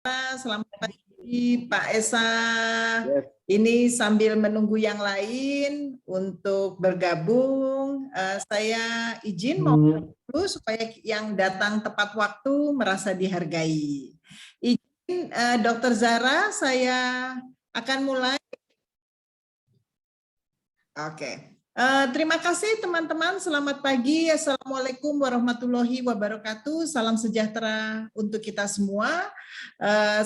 Selamat pagi Pak Esa. Yes. Ini sambil menunggu yang lain untuk bergabung, saya izin mau dulu supaya yang datang tepat waktu merasa dihargai. Izin Dr. Zara, saya akan mulai. Oke. Terima kasih teman-teman, selamat pagi. Assalamualaikum warahmatullahi wabarakatuh. Salam sejahtera untuk kita semua.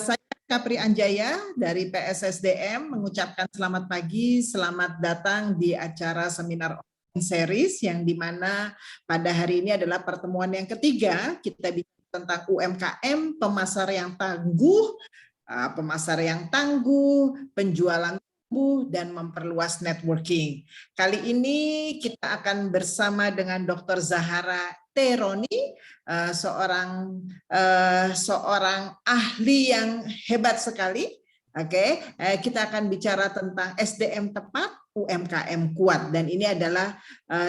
Saya Kapri Anjaya dari PSSDM mengucapkan selamat pagi, selamat datang di acara seminar series yang dimana pada hari ini adalah pertemuan yang ketiga. Kita bicara tentang UMKM, pemasar yang tangguh, penjualan dan memperluas networking. Kali ini kita akan bersama dengan Dr. Zahara Teroni, seorang ahli yang hebat sekali. Oke, kita akan bicara tentang SDM tepat, UMKM kuat, dan ini adalah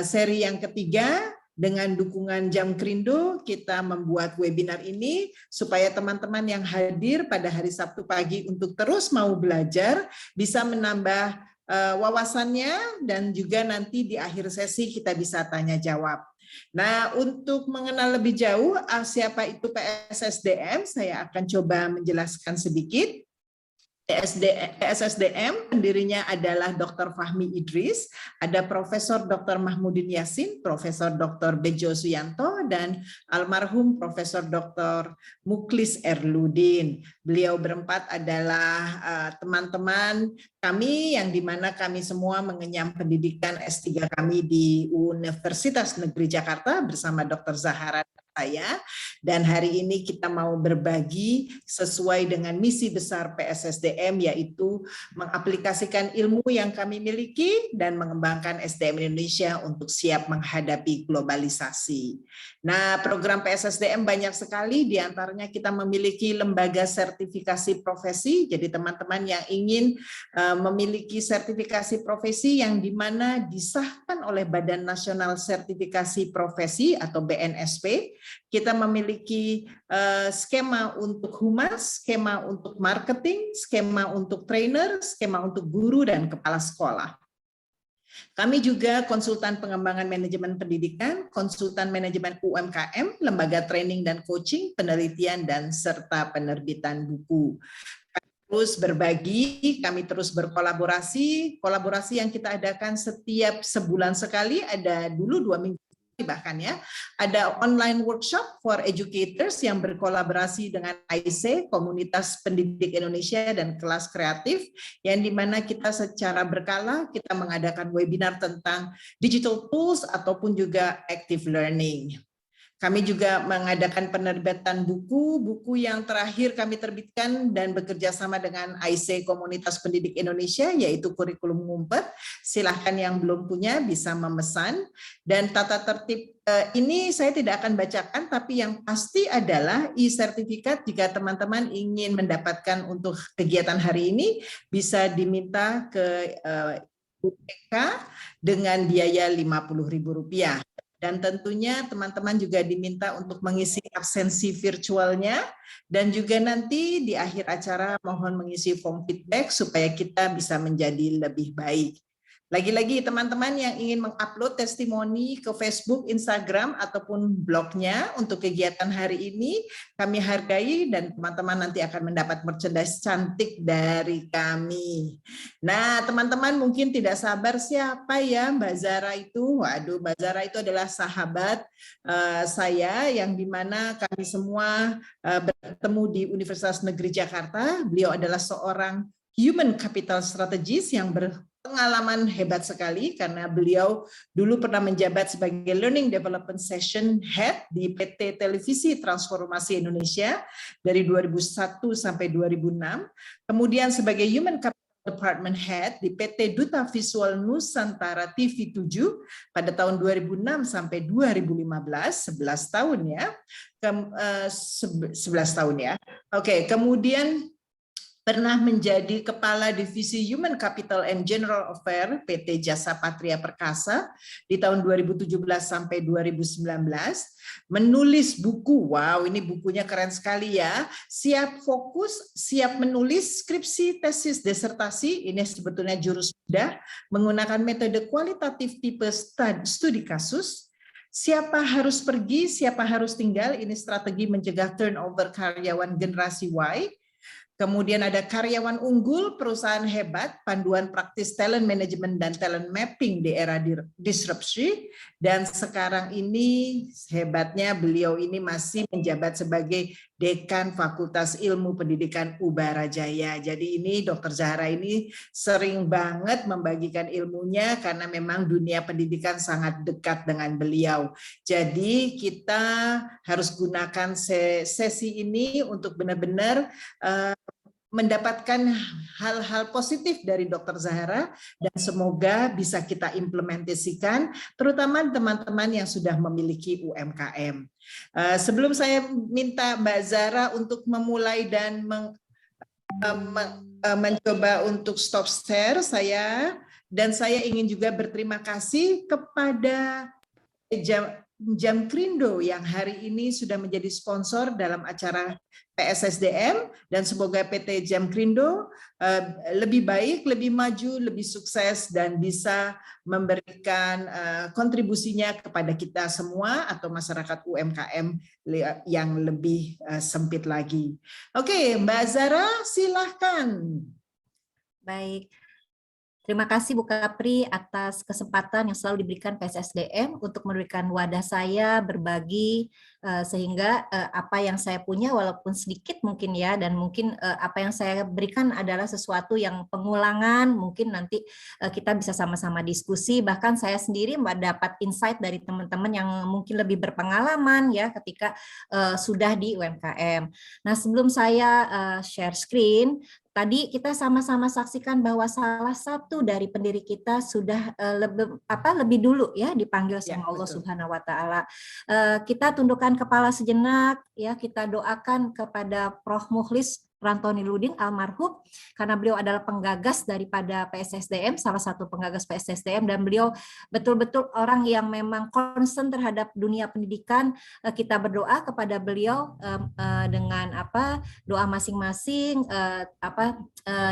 seri yang ketiga. Dengan dukungan Jam Krindo, kita membuat webinar ini supaya teman-teman yang hadir pada hari Sabtu pagi untuk terus mau belajar bisa menambah wawasannya, dan juga nanti di akhir sesi kita bisa tanya jawab. Nah, untuk mengenal lebih jauh siapa itu PSSDM, saya akan coba menjelaskan sedikit. PSSDM pendirinya adalah Dr. Fahmi Idris, ada Profesor Dr. Mahmudin Yasin, Profesor Dr. Bejo Suyanto, dan almarhum Profesor Dr. Muklis Erludin. Beliau berempat adalah teman-teman kami yang dimana kami semua mengenyam pendidikan S3 kami di Universitas Negeri Jakarta bersama Dr. Zahara saya, dan hari ini kita mau berbagi sesuai dengan misi besar PSSDM, yaitu mengaplikasikan ilmu yang kami miliki dan mengembangkan SDM Indonesia untuk siap menghadapi globalisasi. Nah, program PSSDM banyak sekali, diantaranya kita memiliki lembaga sertifikasi profesi, jadi teman-teman yang ingin memiliki sertifikasi profesi yang dimana disahkan oleh Badan Nasional Sertifikasi Profesi atau BNSP, kita memiliki skema untuk humas, skema untuk marketing, skema untuk trainer, skema untuk guru dan kepala sekolah. Kami juga konsultan pengembangan manajemen pendidikan, konsultan manajemen UMKM, lembaga training dan coaching, penelitian, dan serta penerbitan buku. Terus berbagi, kami terus berkolaborasi. Kolaborasi yang kita adakan setiap sebulan sekali, ada dulu 2 minggu bahkan ya, ada online workshop for educators yang berkolaborasi dengan IC, Komunitas Pendidik Indonesia, dan Kelas Kreatif, yang dimana kita secara berkala kita mengadakan webinar tentang digital tools ataupun juga active learning. Kami juga mengadakan penerbitan buku yang terakhir kami terbitkan dan bekerja sama dengan IC Komunitas Pendidik Indonesia, yaitu Kurikulum Ngumpet. Silahkan yang belum punya bisa memesan. Dan tata tertib ini saya tidak akan bacakan, tapi yang pasti adalah e-sertifikat jika teman-teman ingin mendapatkan untuk kegiatan hari ini bisa diminta ke UPK dengan biaya Rp50.000. Dan tentunya teman-teman juga diminta untuk mengisi absensi virtualnya, dan juga nanti di akhir acara mohon mengisi form feedback supaya kita bisa menjadi lebih baik. Lagi-lagi teman-teman yang ingin mengupload testimoni ke Facebook, Instagram, ataupun blognya untuk kegiatan hari ini, kami hargai, dan teman-teman nanti akan mendapat merchandise cantik dari kami. Nah, teman-teman mungkin tidak sabar, siapa ya Mbak Zara itu? Waduh, Mbak Zara itu adalah sahabat saya yang dimana kami semua bertemu di Universitas Negeri Jakarta. Beliau adalah seorang human capital strategist yang pengalaman hebat sekali karena beliau dulu pernah menjabat sebagai Learning Development Session Head di PT Televisi Transformasi Indonesia dari 2001 sampai 2006, kemudian sebagai Human Capital Department Head di PT Duta Visual Nusantara TV7 pada tahun 2006 sampai 2015, 11 tahun ya. 11 tahun ya. Oke, kemudian pernah menjadi Kepala Divisi Human Capital and General Affairs PT Jasa Patria Perkasa di tahun 2017 sampai 2019, menulis buku, wow ini bukunya keren sekali ya, siap fokus, siap menulis skripsi, tesis, disertasi, ini sebetulnya jurus mudah, menggunakan metode kualitatif tipe studi kasus, siapa harus pergi, siapa harus tinggal, ini strategi mencegah turnover karyawan generasi Y. Kemudian ada karyawan unggul, perusahaan hebat, panduan praktis talent management dan talent mapping di era disrupsi. Dan sekarang ini hebatnya beliau ini masih menjabat sebagai Dekan Fakultas Ilmu Pendidikan Ubara Jaya. Jadi ini Dr. Zahra ini sering banget membagikan ilmunya karena memang dunia pendidikan sangat dekat dengan beliau. Jadi kita harus gunakan sesi ini untuk benar-benar mendapatkan hal-hal positif dari Dr. Zahra dan semoga bisa kita implementasikan, terutama teman-teman yang sudah memiliki UMKM. Sebelum saya minta Mbak Zahra untuk memulai dan mencoba untuk stop share saya ingin juga berterima kasih kepada Jamkrindo yang hari ini sudah menjadi sponsor dalam acara PSSDM, dan semoga PT Jamkrindo lebih baik, lebih maju, lebih sukses, dan bisa memberikan kontribusinya kepada kita semua atau masyarakat UMKM yang lebih sempit lagi. Oke, Mbak Zahra, silahkan. Baik. Terima kasih Bu Kapri atas kesempatan yang selalu diberikan PSSDM untuk memberikan wadah saya berbagi sehingga apa yang saya punya walaupun sedikit mungkin ya, dan mungkin apa yang saya berikan adalah sesuatu yang pengulangan, mungkin nanti kita bisa sama-sama diskusi, bahkan saya sendiri mendapat insight dari teman-teman yang mungkin lebih berpengalaman ya ketika sudah di UMKM. Nah, sebelum saya share screen, tadi kita sama-sama saksikan bahwa salah satu dari pendiri kita sudah lebih dulu ya dipanggil sama Allah Subhanahu wa taala. Kita tundukkan kepala sejenak ya, kita doakan kepada Prof. Mukhlis Rantoni Luding almarhum, karena beliau adalah penggagas daripada PSSDM, salah satu penggagas PSSDM, dan beliau betul-betul orang yang memang concern terhadap dunia pendidikan. Kita berdoa kepada beliau dengan doa masing-masing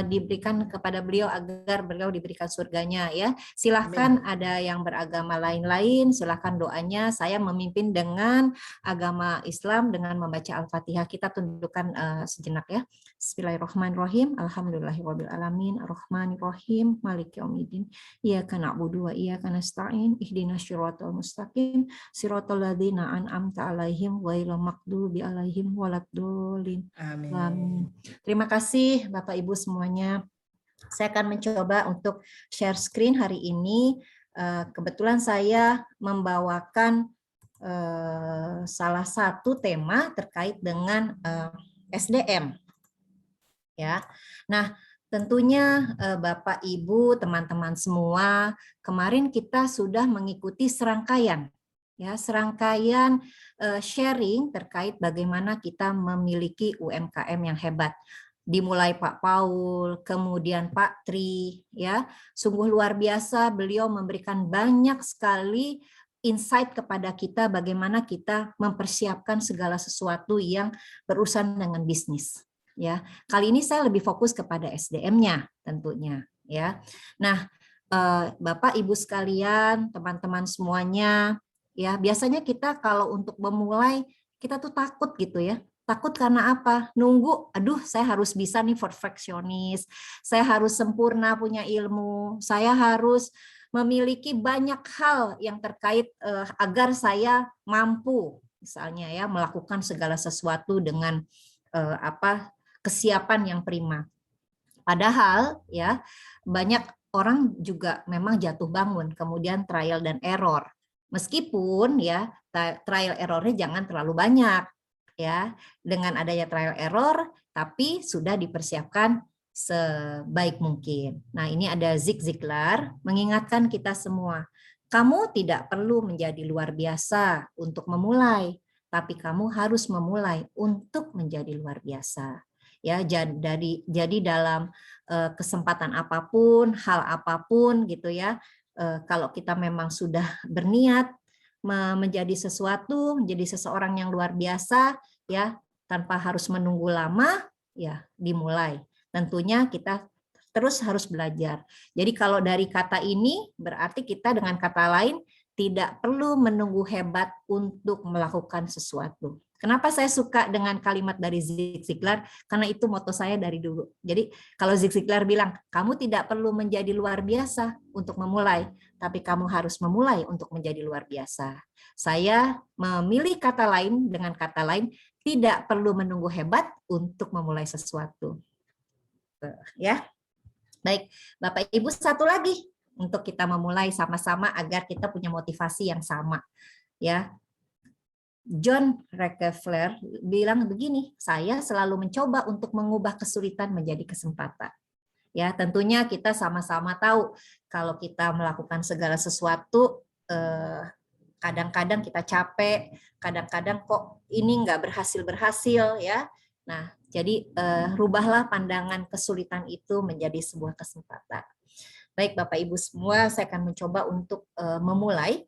diberikan kepada beliau agar beliau diberikan surganya ya. Silahkan ada yang beragama lain-lain, silahkan doanya. Saya memimpin dengan agama Islam dengan membaca Al-Fatihah. Kita tundukkan sejenak ya. Bismillahirrahmanirrahim. Alhamdulillahirabbil alamin, arrahmanirrahim, maliki yaumiddin. Iyyaka na'budu wa iyyaka nasta'in. Ihdinas siratal mustaqim, siratal ladzina an'amta 'alaihim ghairil maghdubi alaihim waladdallin. Amin. Terima kasih Bapak Ibu semuanya. Saya akan mencoba untuk share screen hari ini. Kebetulan saya membawakan salah satu tema terkait dengan SDM. Ya, nah tentunya Bapak Ibu teman-teman semua, kemarin kita sudah mengikuti serangkaian sharing terkait bagaimana kita memiliki UMKM yang hebat. Dimulai Pak Paul, kemudian Pak Tri, ya sungguh luar biasa, beliau memberikan banyak sekali insight kepada kita bagaimana kita mempersiapkan segala sesuatu yang berurusan dengan bisnis. Ya, kali ini saya lebih fokus kepada SDM-nya tentunya. Ya, nah Bapak Ibu sekalian, teman-teman semuanya, ya biasanya kita kalau untuk memulai kita tuh takut gitu ya. Takut karena apa? Nunggu, aduh saya harus bisa nih perfeksionis, saya harus sempurna punya ilmu, saya harus memiliki banyak hal yang terkait agar saya mampu misalnya ya melakukan segala sesuatu dengan kesiapan yang prima. Padahal ya banyak orang juga memang jatuh bangun, kemudian trial dan error. Meskipun ya trial errornya jangan terlalu banyak ya. Dengan adanya trial error tapi sudah dipersiapkan sebaik mungkin. Nah, ini ada Zig Ziglar mengingatkan kita semua, kamu tidak perlu menjadi luar biasa untuk memulai, tapi kamu harus memulai untuk menjadi luar biasa. Ya, jadi dalam kesempatan apapun, hal apapun gitu ya, kalau kita memang sudah berniat menjadi sesuatu, menjadi seseorang yang luar biasa, ya tanpa harus menunggu lama, ya dimulai. Tentunya kita terus harus belajar. Jadi kalau dari kata ini berarti kita dengan kata lain tidak perlu menunggu hebat untuk melakukan sesuatu. Kenapa saya suka dengan kalimat dari Zig Ziglar? Karena itu moto saya dari dulu. Jadi kalau Zig Ziglar bilang, kamu tidak perlu menjadi luar biasa untuk memulai, tapi kamu harus memulai untuk menjadi luar biasa. Saya memilih kata lain dengan kata lain, tidak perlu menunggu hebat untuk memulai sesuatu. Ya. Baik, Bapak Ibu, satu lagi untuk kita memulai sama-sama agar kita punya motivasi yang sama. Ya, John Rockefeller bilang begini, saya selalu mencoba untuk mengubah kesulitan menjadi kesempatan. Ya, tentunya kita sama-sama tahu kalau kita melakukan segala sesuatu, kadang-kadang kita capek, kadang-kadang kok ini nggak berhasil ya. Nah, jadi rubahlah pandangan kesulitan itu menjadi sebuah kesempatan. Baik, Bapak Ibu semua, saya akan mencoba untuk memulai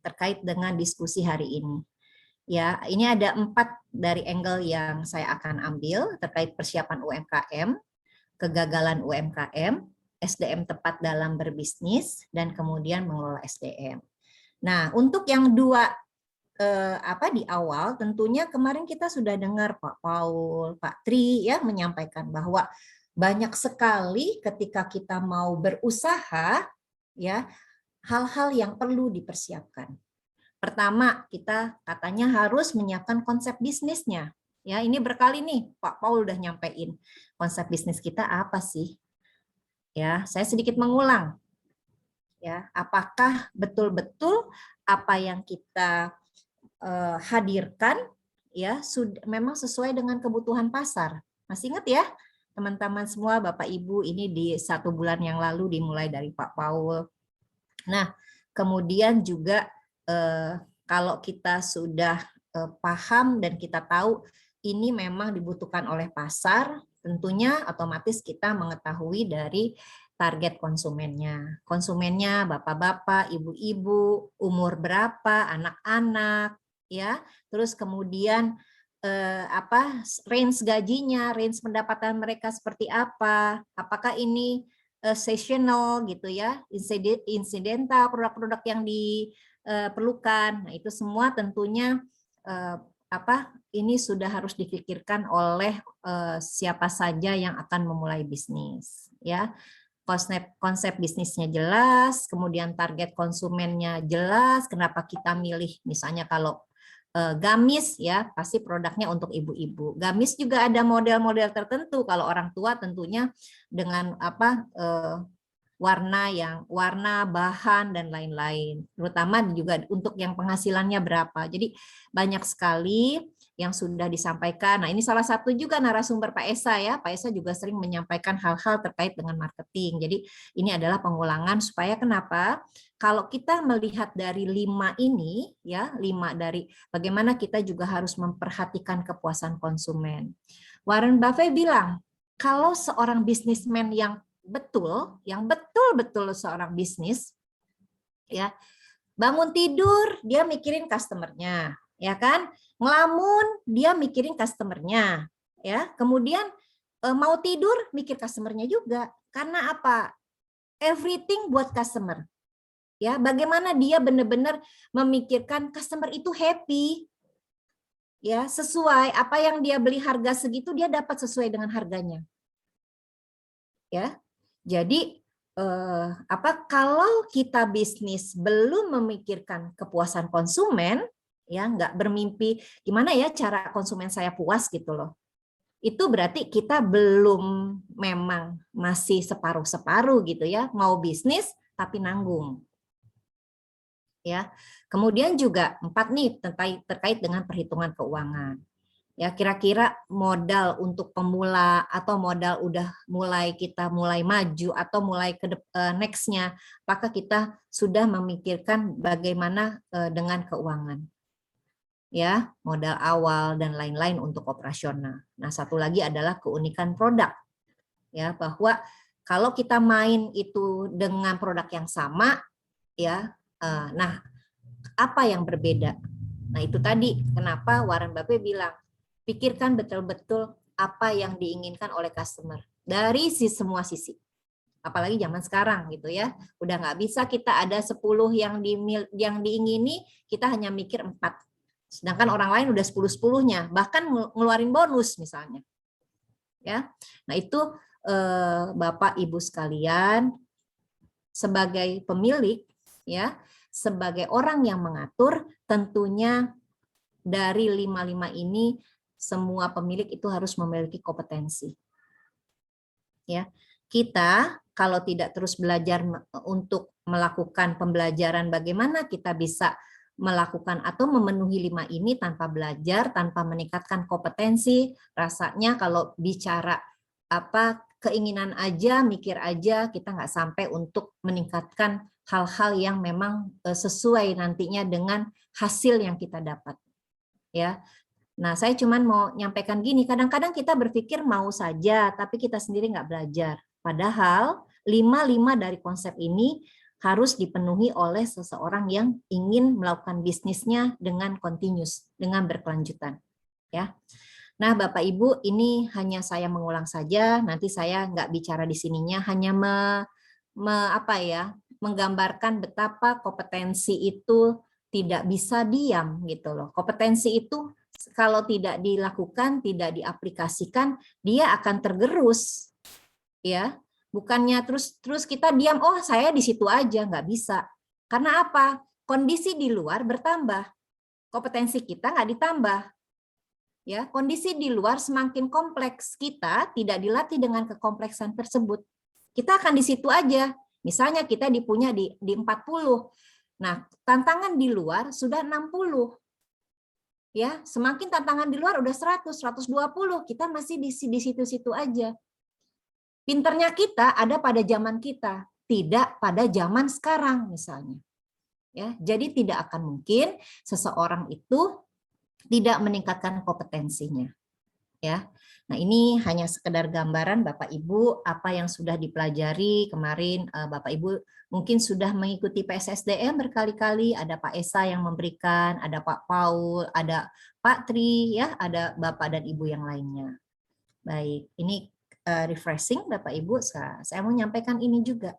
terkait dengan diskusi hari ini. Ya, ini ada 4 dari angle yang saya akan ambil terkait persiapan UMKM, kegagalan UMKM, SDM tepat dalam berbisnis, dan kemudian mengelola SDM. Nah, untuk yang 2 di awal, tentunya kemarin kita sudah dengar Pak Paul, Pak Tri ya menyampaikan bahwa banyak sekali ketika kita mau berusaha ya hal-hal yang perlu dipersiapkan. Pertama, kita katanya harus menyiapkan konsep bisnisnya. Ya, ini berkali nih Pak Paul udah nyampein konsep bisnis kita apa sih? Ya, saya sedikit mengulang. Ya, apakah betul-betul apa yang kita hadirkan ya sudah memang sesuai dengan kebutuhan pasar. Masih ingat ya teman-teman semua, Bapak Ibu, ini di 1 bulan yang lalu dimulai dari Pak Paul. Nah, kemudian juga kalau kita sudah paham dan kita tahu ini memang dibutuhkan oleh pasar, tentunya otomatis kita mengetahui dari target konsumennya. Konsumennya bapak-bapak, ibu-ibu, umur berapa, anak-anak, ya. Terus kemudian range gajinya, range pendapatan mereka seperti apa? Apakah ini seasonal gitu ya, insidental, produk-produk yang diperlukan. Nah, itu semua tentunya ini sudah harus dipikirkan oleh siapa saja yang akan memulai bisnis, ya. Konsep bisnisnya jelas, kemudian target konsumennya jelas, kenapa kita milih misalnya kalau gamis ya pasti produknya untuk ibu-ibu. Gamis juga ada model-model tertentu, kalau orang tua tentunya dengan warna, bahan dan lain-lain. Terutama juga untuk yang penghasilannya berapa. Jadi banyak sekali yang sudah disampaikan. Nah, ini salah satu juga narasumber Pak Esa ya. Pak Esa juga sering menyampaikan hal-hal terkait dengan marketing. Jadi ini adalah pengulangan supaya kenapa? Kalau kita melihat dari 5 ini ya, 5 dari bagaimana kita juga harus memperhatikan kepuasan konsumen. Warren Buffett bilang, kalau seorang bisnismen yang betul-betul seorang bisnis ya, bangun tidur dia mikirin customernya, ya kan? Ngelamun dia mikirin customernya, ya. Kemudian mau tidur mikir customernya juga. Karena apa? Everything buat customer. Ya, bagaimana dia benar-benar memikirkan customer itu happy. Ya, sesuai apa yang dia beli harga segitu dia dapat sesuai dengan harganya. Ya. Jadi kalau kita bisnis belum memikirkan kepuasan konsumen, ya nggak bermimpi gimana ya cara konsumen saya puas gitu loh. Itu berarti kita belum, memang masih separuh-separuh gitu ya, mau bisnis tapi nanggung. Ya. Kemudian juga 4 nih terkait dengan perhitungan keuangan. Ya, kira-kira modal untuk pemula atau modal udah kita mulai maju atau mulai ke next-nya, apakah kita sudah memikirkan bagaimana dengan keuangan. ya, modal awal dan lain-lain untuk operasional. Nah, satu lagi adalah keunikan produk, ya, bahwa kalau kita main itu dengan produk yang sama, ya, nah apa yang berbeda? Nah, itu tadi kenapa Warren Buffett bilang, pikirkan betul-betul apa yang diinginkan oleh customer dari semua sisi. Apalagi zaman sekarang gitu ya. Udah nggak bisa kita ada 10 yang diingini, kita hanya mikir 4. Sedangkan orang lain udah 10-10-nya, bahkan ngeluarin bonus misalnya. Ya. Nah, itu Bapak Ibu sekalian, sebagai pemilik, ya, sebagai orang yang mengatur, tentunya dari 5 ini semua pemilik itu harus memiliki kompetensi. Ya, kita kalau tidak terus belajar untuk melakukan pembelajaran bagaimana kita bisa melakukan atau memenuhi 5 ini tanpa belajar, tanpa meningkatkan kompetensi, rasanya kalau bicara keinginan aja, mikir aja, kita nggak sampai untuk meningkatkan hal-hal yang memang sesuai nantinya dengan hasil yang kita dapat. Ya, nah, saya cuma mau nyampaikan gini, kadang-kadang kita berpikir mau saja, tapi kita sendiri nggak belajar. Padahal 5 dari konsep ini harus dipenuhi oleh seseorang yang ingin melakukan bisnisnya dengan continuous, dengan berkelanjutan. Ya. Nah, Bapak Ibu, ini hanya saya mengulang saja. Nanti saya nggak bicara di sininya, hanya menggambarkan betapa kompetensi itu tidak bisa diam gitu loh. Kompetensi itu kalau tidak dilakukan, tidak diaplikasikan, dia akan tergerus, ya. Bukannya terus kita diam, oh saya di situ aja, nggak bisa. Karena apa? Kondisi di luar bertambah, kompetensi kita nggak ditambah. Ya, kondisi di luar semakin kompleks, kita tidak dilatih dengan kekompleksan tersebut. Kita akan di situ aja. Misalnya kita dipunya di 40. Nah, tantangan di luar sudah 60. Ya, semakin tantangan di luar udah 100, 120, kita masih di situ-situ aja. Pinternya kita ada pada zaman kita, tidak pada zaman sekarang misalnya. Ya, jadi tidak akan mungkin seseorang itu tidak meningkatkan kompetensinya. Ya. Nah, ini hanya sekedar gambaran Bapak Ibu apa yang sudah dipelajari kemarin. Bapak Ibu mungkin sudah mengikuti PSSDM berkali-kali, ada Pak Esa yang memberikan, ada Pak Paul, ada Pak Tri, ya, ada Bapak dan Ibu yang lainnya. Baik, ini refreshing Bapak Ibu. Saya mau menyampaikan ini juga.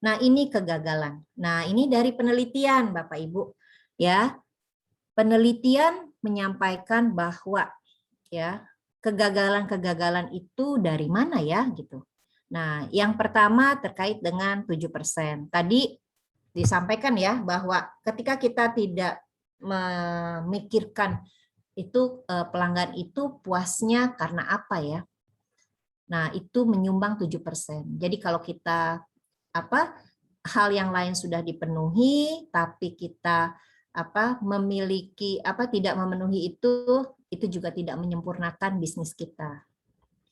Nah, ini kegagalan. Nah, ini dari penelitian Bapak Ibu, ya. Penelitian menyampaikan bahwa, ya, kegagalan-kegagalan itu dari mana ya gitu. Nah, yang pertama terkait dengan 7%. Tadi disampaikan ya bahwa ketika kita tidak memikirkan itu pelanggan itu puasnya karena apa ya. Nah, itu menyumbang 7%. Jadi kalau kita hal yang lain sudah dipenuhi tapi kita memiliki tidak memenuhi itu juga tidak menyempurnakan bisnis kita,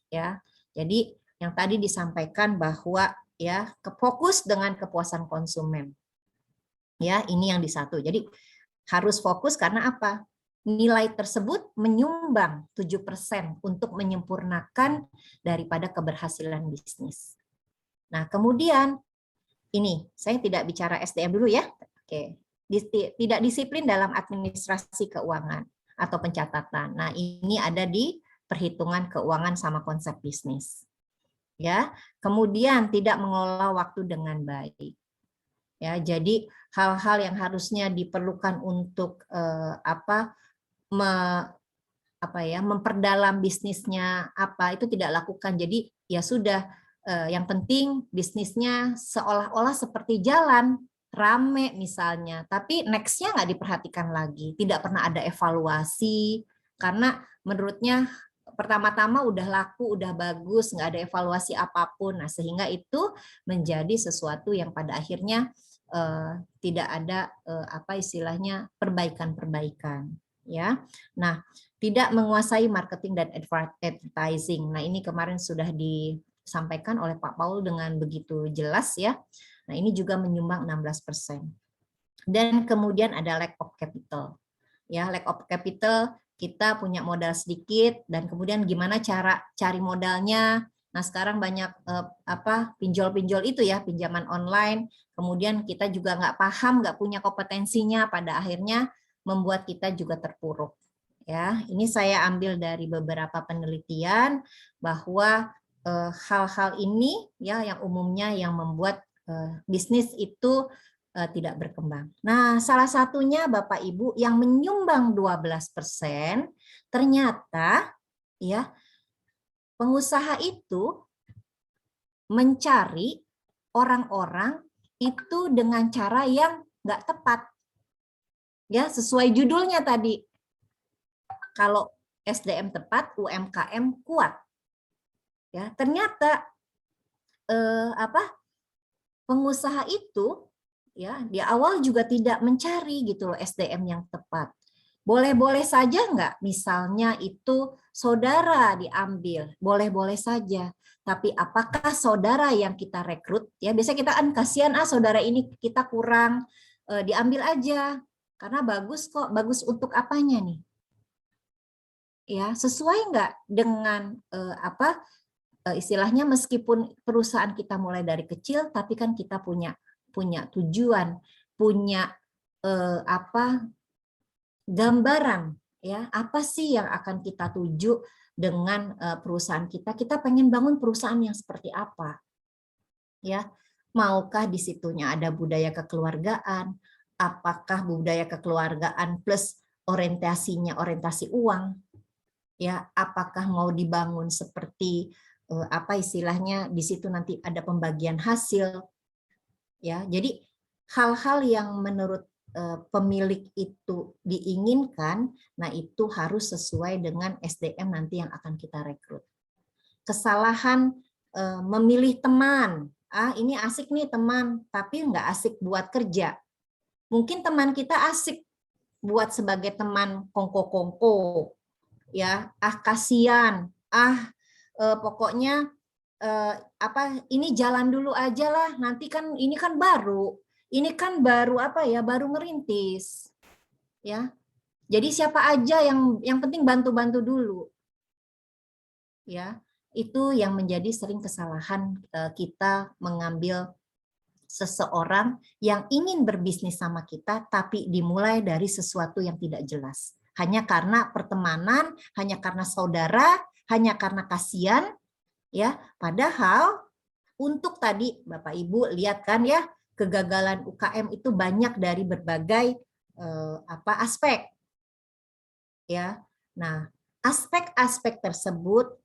ya. Jadi yang tadi disampaikan bahwa ya fokus dengan kepuasan konsumen, ya, ini yang disatu. Jadi harus fokus karena apa? Nilai tersebut menyumbang 7% untuk menyempurnakan daripada keberhasilan bisnis. Nah, kemudian ini saya tidak bicara SDM dulu ya. Oke. Tidak disiplin dalam administrasi keuangan atau pencatatan. Nah, ini ada di perhitungan keuangan sama konsep bisnis. Ya. Kemudian tidak mengelola waktu dengan baik. Ya, jadi hal-hal yang harusnya diperlukan untuk memperdalam bisnisnya itu tidak lakukan. Jadi ya sudah, yang penting bisnisnya seolah-olah seperti jalan rame misalnya, tapi next-nya nggak diperhatikan lagi, tidak pernah ada evaluasi karena menurutnya pertama-tama udah laku, udah bagus, nggak ada evaluasi apapun. Nah, sehingga itu menjadi sesuatu yang pada akhirnya tidak ada istilahnya perbaikan-perbaikan, ya. Nah, tidak menguasai marketing dan advertising. Nah, ini kemarin sudah disampaikan oleh Pak Paul dengan begitu jelas ya. Nah, ini juga menyumbang 16%. Dan kemudian ada lack of capital. ya, lack of capital, kita punya modal sedikit dan kemudian gimana cara cari modalnya. Nah, sekarang banyak pinjol-pinjol itu ya, pinjaman online. Kemudian kita juga nggak paham, nggak punya kompetensinya, pada akhirnya membuat kita juga terpuruk. Ya, ini saya ambil dari beberapa penelitian bahwa hal-hal ini ya yang umumnya yang membuat bisnis itu tidak berkembang. Nah, salah satunya Bapak Ibu yang menyumbang 12%, ternyata ya pengusaha itu mencari orang-orang itu dengan cara yang nggak tepat. Ya, sesuai judulnya tadi. Kalau SDM tepat, UMKM kuat. Ya, ternyata pengusaha itu ya di awal juga tidak mencari gitu loh SDM yang tepat. Boleh-boleh saja nggak? Misalnya itu saudara diambil, boleh-boleh saja. Tapi apakah saudara yang kita rekrut? Ya biasanya kita kan kasihan saudara ini kita kurang, diambil aja karena bagus kok. Bagus untuk apanya nih? Ya sesuai nggak dengan istilahnya meskipun perusahaan kita mulai dari kecil, tapi kan kita punya tujuan, punya gambaran ya apa sih yang akan kita tuju dengan perusahaan kita. Kita pengen bangun perusahaan yang seperti apa, ya? Maukah di situnya ada budaya kekeluargaan? Apakah budaya kekeluargaan plus orientasi uang? Ya, apakah mau dibangun seperti istilahnya di situ nanti ada pembagian hasil, ya. Jadi hal-hal yang menurut pemilik itu diinginkan, nah itu harus sesuai dengan SDM nanti yang akan kita rekrut. Kesalahan memilih teman, ini asik nih teman, tapi nggak asik buat kerja. Mungkin teman kita asik buat sebagai teman kongko-kongko, ya, kasihan, pokoknya ini jalan dulu aja lah, nanti kan ini kan baru baru merintis, ya. Jadi siapa aja yang penting bantu-bantu dulu, ya. Itu yang menjadi sering kesalahan kita mengambil seseorang yang ingin berbisnis sama kita, tapi dimulai dari sesuatu yang tidak jelas. Hanya karena pertemanan, hanya karena saudara, hanya karena kasihan, ya. Padahal untuk tadi Bapak Ibu lihat kan ya, kegagalan UKM itu banyak dari berbagai aspek, ya. Nah, aspek-aspek tersebut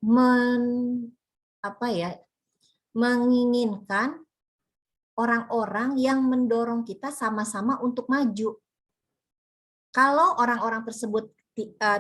menginginkan orang-orang yang mendorong kita sama-sama untuk maju. Kalau orang-orang tersebut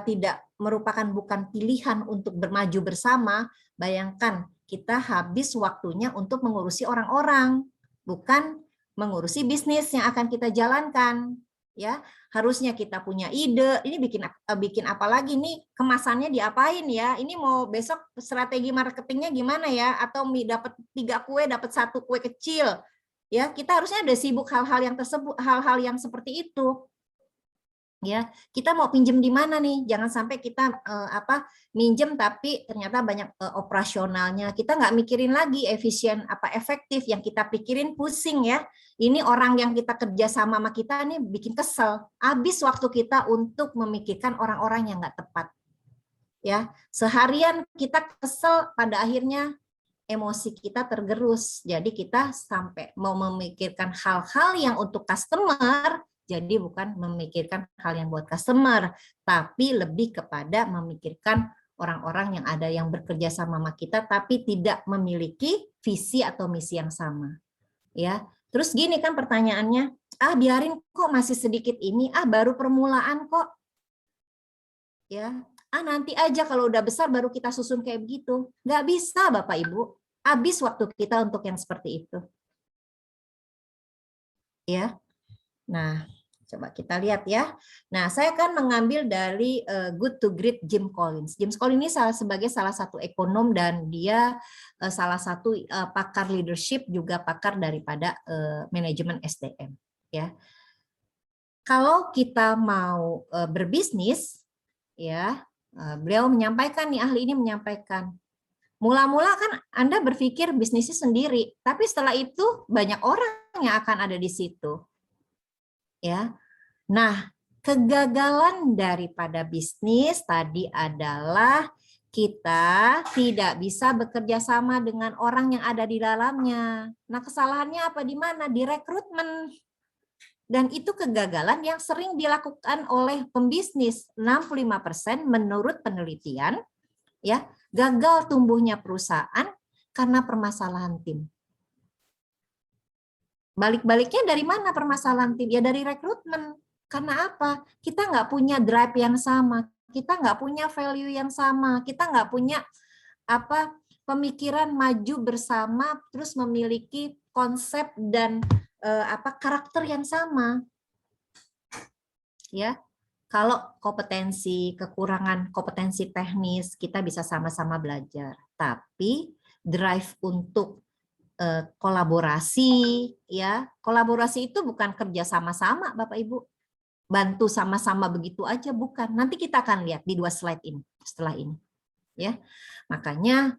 tidak merupakan bukan pilihan untuk bermaju bersama, bayangkan kita habis waktunya untuk mengurusi orang-orang, bukan mengurusi bisnis yang akan kita jalankan. Ya, harusnya kita punya ide, ini bikin apa lagi nih, kemasannya diapain ya, ini mau besok strategi marketingnya gimana ya, atau dapat 3 kue, dapat 1 kue kecil. Ya, kita harusnya ada sibuk hal-hal yang seperti itu. Ya, kita mau pinjem di mana nih? Jangan sampai kita minjem tapi ternyata banyak operasionalnya. Kita nggak mikirin lagi efisien apa efektif, yang kita pikirin pusing ya. Ini orang yang kita kerja sama kita nih bikin kesel. Habis waktu kita untuk memikirkan orang-orang yang nggak tepat. Ya, seharian kita kesel, pada akhirnya emosi kita tergerus. Jadi kita sampai mau memikirkan hal-hal yang untuk customer, jadi bukan memikirkan hal yang buat customer, tapi lebih kepada memikirkan orang-orang yang ada yang bekerja sama kita, tapi tidak memiliki visi atau misi yang sama. Ya, terus gini kan pertanyaannya, biarin kok masih sedikit ini, baru permulaan kok. Ya, nanti aja kalau udah besar baru kita susun kayak begitu. Nggak bisa Bapak Ibu. Habis waktu kita untuk yang seperti itu. Ya. Nah, coba kita lihat ya. Nah, saya akan mengambil dari Good to Great Jim Collins. Jim Collins ini sebagai salah satu ekonom dan dia salah satu pakar leadership, juga pakar daripada manajemen SDM. Ya. kalau kita mau berbisnis, ya, beliau menyampaikan nih, ahli ini menyampaikan, mula-mula kan Anda berpikir bisnisnya sendiri, tapi setelah itu banyak orang yang akan ada di situ. Ya. Nah, kegagalan daripada bisnis tadi adalah kita tidak bisa bekerja sama dengan orang yang ada di dalamnya. Nah, kesalahannya apa di mana? Di rekrutmen. Dan itu kegagalan yang sering dilakukan oleh pembisnis. 65% menurut penelitian ya, gagal tumbuhnya perusahaan karena permasalahan tim. Balik-baliknya dari mana permasalahan tim? Ya dari rekrutmen. Karena apa? Kita nggak punya drive yang sama, kita nggak punya value yang sama, kita nggak punya apa pemikiran maju bersama, terus memiliki konsep dan karakter yang sama. Ya, kalau kekurangan kompetensi teknis, kita bisa sama-sama belajar. Tapi drive untuk kolaborasi, ya kolaborasi itu bukan kerja sama-sama, Bapak Ibu, bantu sama-sama begitu aja, bukan. Nanti kita akan lihat di 2 slide ini setelah ini, ya. Makanya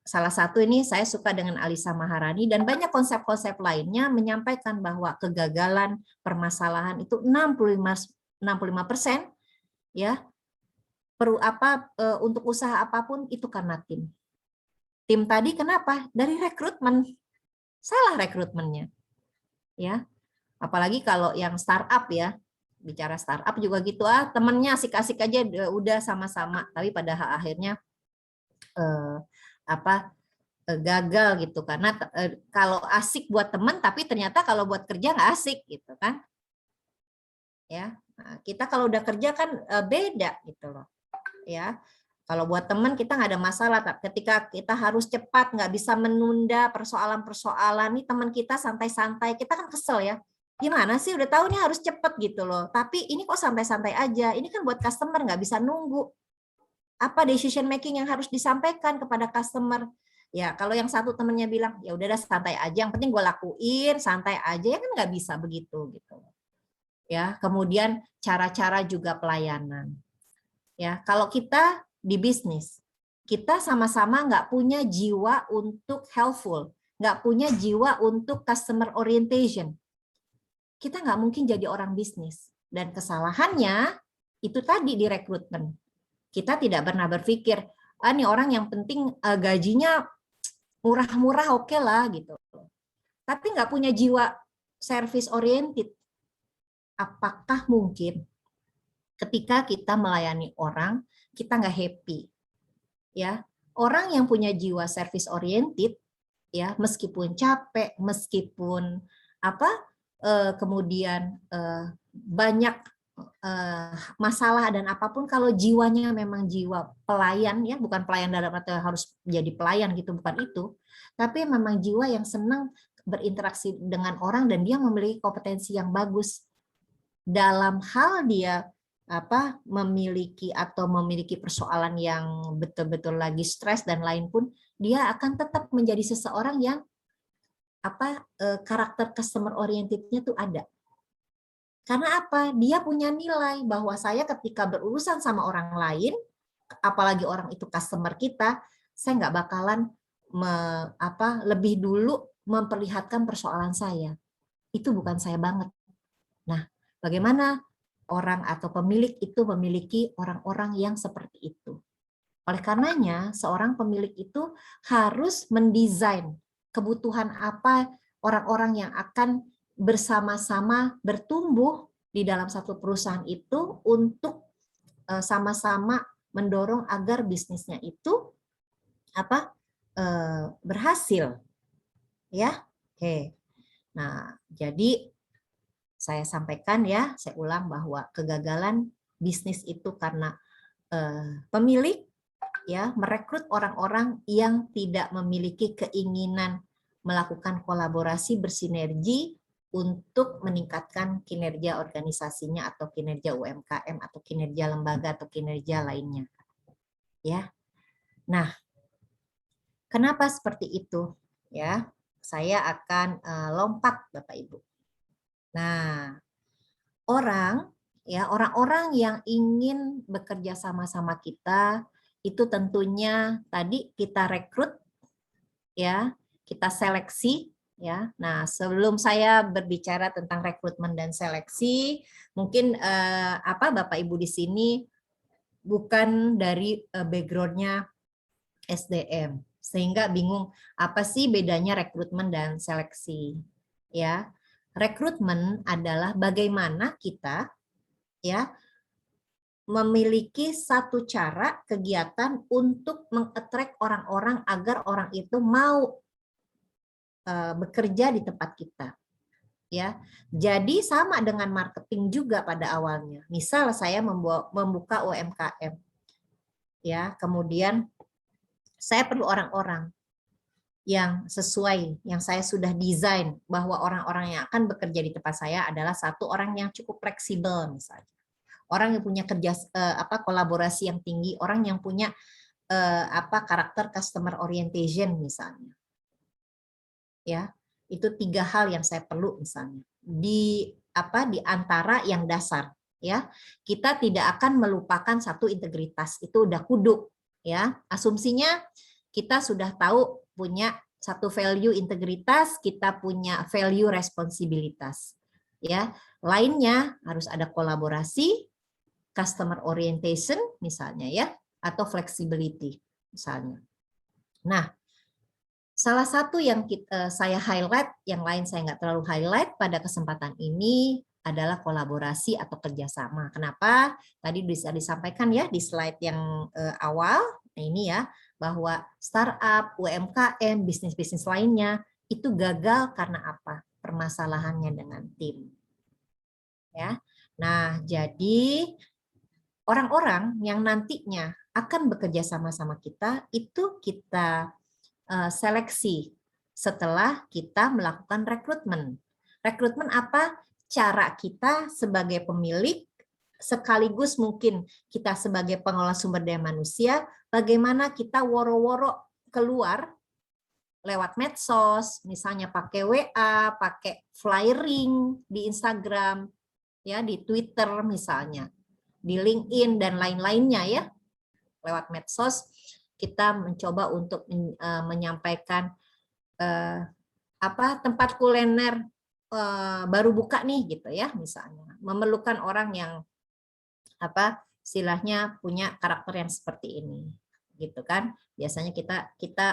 salah satu ini saya suka dengan Alisa Maharani dan banyak konsep-konsep lainnya menyampaikan bahwa kegagalan permasalahan itu 65% ya untuk usaha apapun itu karena tim. Tim tadi kenapa? Dari rekrutmen. Salah rekrutmennya. Ya. Apalagi kalau yang startup ya. Bicara startup juga gitu, temennya asik-asik aja udah sama-sama, tapi pada akhirnya gagal gitu karena kalau asik buat temen tapi ternyata kalau buat kerja nggak asik gitu kan. Ya. Nah, kita kalau udah kerja kan beda gitu loh. Ya. Kalau buat teman kita nggak ada masalah, ketika kita harus cepat, nggak bisa menunda persoalan-persoalan, nih teman kita santai-santai, kita kan kesel ya. Gimana sih udah tahu nih harus cepat gitu loh, tapi ini kok santai-santai aja, ini kan buat customer nggak bisa nunggu. Apa decision making yang harus disampaikan kepada customer? Ya kalau yang satu temennya bilang, ya udah santai aja, yang penting gue lakuin, santai aja, ya kan nggak bisa begitu gitu. Ya kemudian cara-cara juga pelayanan. Ya kalau kita di bisnis, kita sama-sama nggak punya jiwa untuk helpful, nggak punya jiwa untuk customer orientation. Kita nggak mungkin jadi orang bisnis. Dan kesalahannya itu tadi di rekrutmen. Kita tidak pernah berpikir, nih orang yang penting gajinya murah-murah oke lah gitu. Tapi nggak punya jiwa service oriented. Apakah mungkin ketika kita melayani orang, kita nggak happy? Ya, orang yang punya jiwa service oriented ya meskipun capek, meskipun kemudian banyak masalah dan apapun, kalau jiwanya memang jiwa pelayan ya, bukan pelayan dalam arti harus jadi pelayan gitu, bukan itu, tapi memang jiwa yang senang berinteraksi dengan orang dan dia memiliki kompetensi yang bagus dalam hal dia memiliki persoalan yang betul-betul lagi stres dan lain pun, dia akan tetap menjadi seseorang yang karakter customer oriented-nya tuh ada. Karena apa? Dia punya nilai bahwa saya ketika berurusan sama orang lain, apalagi orang itu customer kita, saya nggak bakalan lebih dulu memperlihatkan persoalan saya. Itu bukan saya banget. Nah, bagaimana orang atau pemilik itu memiliki orang-orang yang seperti itu. Oleh karenanya, seorang pemilik itu harus mendesain kebutuhan apa orang-orang yang akan bersama-sama bertumbuh di dalam satu perusahaan itu untuk sama-sama mendorong agar bisnisnya itu berhasil. Ya, oke. Nah, jadi saya sampaikan ya, saya ulang bahwa kegagalan bisnis itu karena pemilik ya merekrut orang-orang yang tidak memiliki keinginan melakukan kolaborasi bersinergi untuk meningkatkan kinerja organisasinya atau kinerja UMKM atau kinerja lembaga atau kinerja lainnya. Ya. Nah, kenapa seperti itu? Ya, saya akan lompat Bapak Ibu. Nah, orang, ya, orang-orang yang ingin bekerja sama-sama kita itu tentunya tadi kita rekrut, ya, kita seleksi, ya. Nah, sebelum saya berbicara tentang rekrutmen dan seleksi, mungkin Bapak Ibu di sini bukan dari background-nya SDM, sehingga bingung apa sih bedanya rekrutmen dan seleksi, ya. Rekrutmen adalah bagaimana kita, ya, memiliki satu cara kegiatan untuk mengattract orang-orang agar orang itu mau bekerja di tempat kita, ya. Jadi sama dengan marketing juga pada awalnya. Misal saya membuka UMKM, ya, kemudian saya perlu orang-orang yang sesuai, yang saya sudah desain bahwa orang-orang yang akan bekerja di tempat saya adalah satu orang yang cukup fleksibel misalnya. Orang yang punya kolaborasi yang tinggi, orang yang punya karakter customer orientation misalnya. Ya, itu 3 hal yang saya perlu misalnya. Di antara yang dasar, ya. Kita tidak akan melupakan satu integritas, itu udah kudu, ya. Asumsinya kita sudah tahu punya satu value integritas, kita punya value responsibilitas, ya. Lainnya harus ada kolaborasi, customer orientation misalnya, ya, atau flexibility misalnya. Nah, salah satu yang saya highlight, yang lain saya nggak terlalu highlight pada kesempatan ini adalah kolaborasi atau kerjasama. Kenapa? Tadi bisa disampaikan ya di slide yang awal, nah ini ya, bahwa startup, UMKM, bisnis-bisnis lainnya itu gagal karena apa? Permasalahannya dengan tim. Ya. Nah, jadi orang-orang yang nantinya akan bekerja sama-sama kita itu kita seleksi setelah kita melakukan rekrutmen. Rekrutmen apa? Cara kita sebagai pemilik, sekaligus mungkin kita sebagai pengelola sumber daya manusia, bagaimana kita woro-woro keluar lewat medsos, misalnya pakai WA, pakai flyering di Instagram, ya, di Twitter misalnya, di LinkedIn dan lain-lainnya ya, lewat medsos. Kita mencoba untuk menyampaikan tempat kuliner baru buka nih gitu ya, misalnya memerlukan orang yang istilahnya punya karakter yang seperti ini gitu kan. Biasanya kita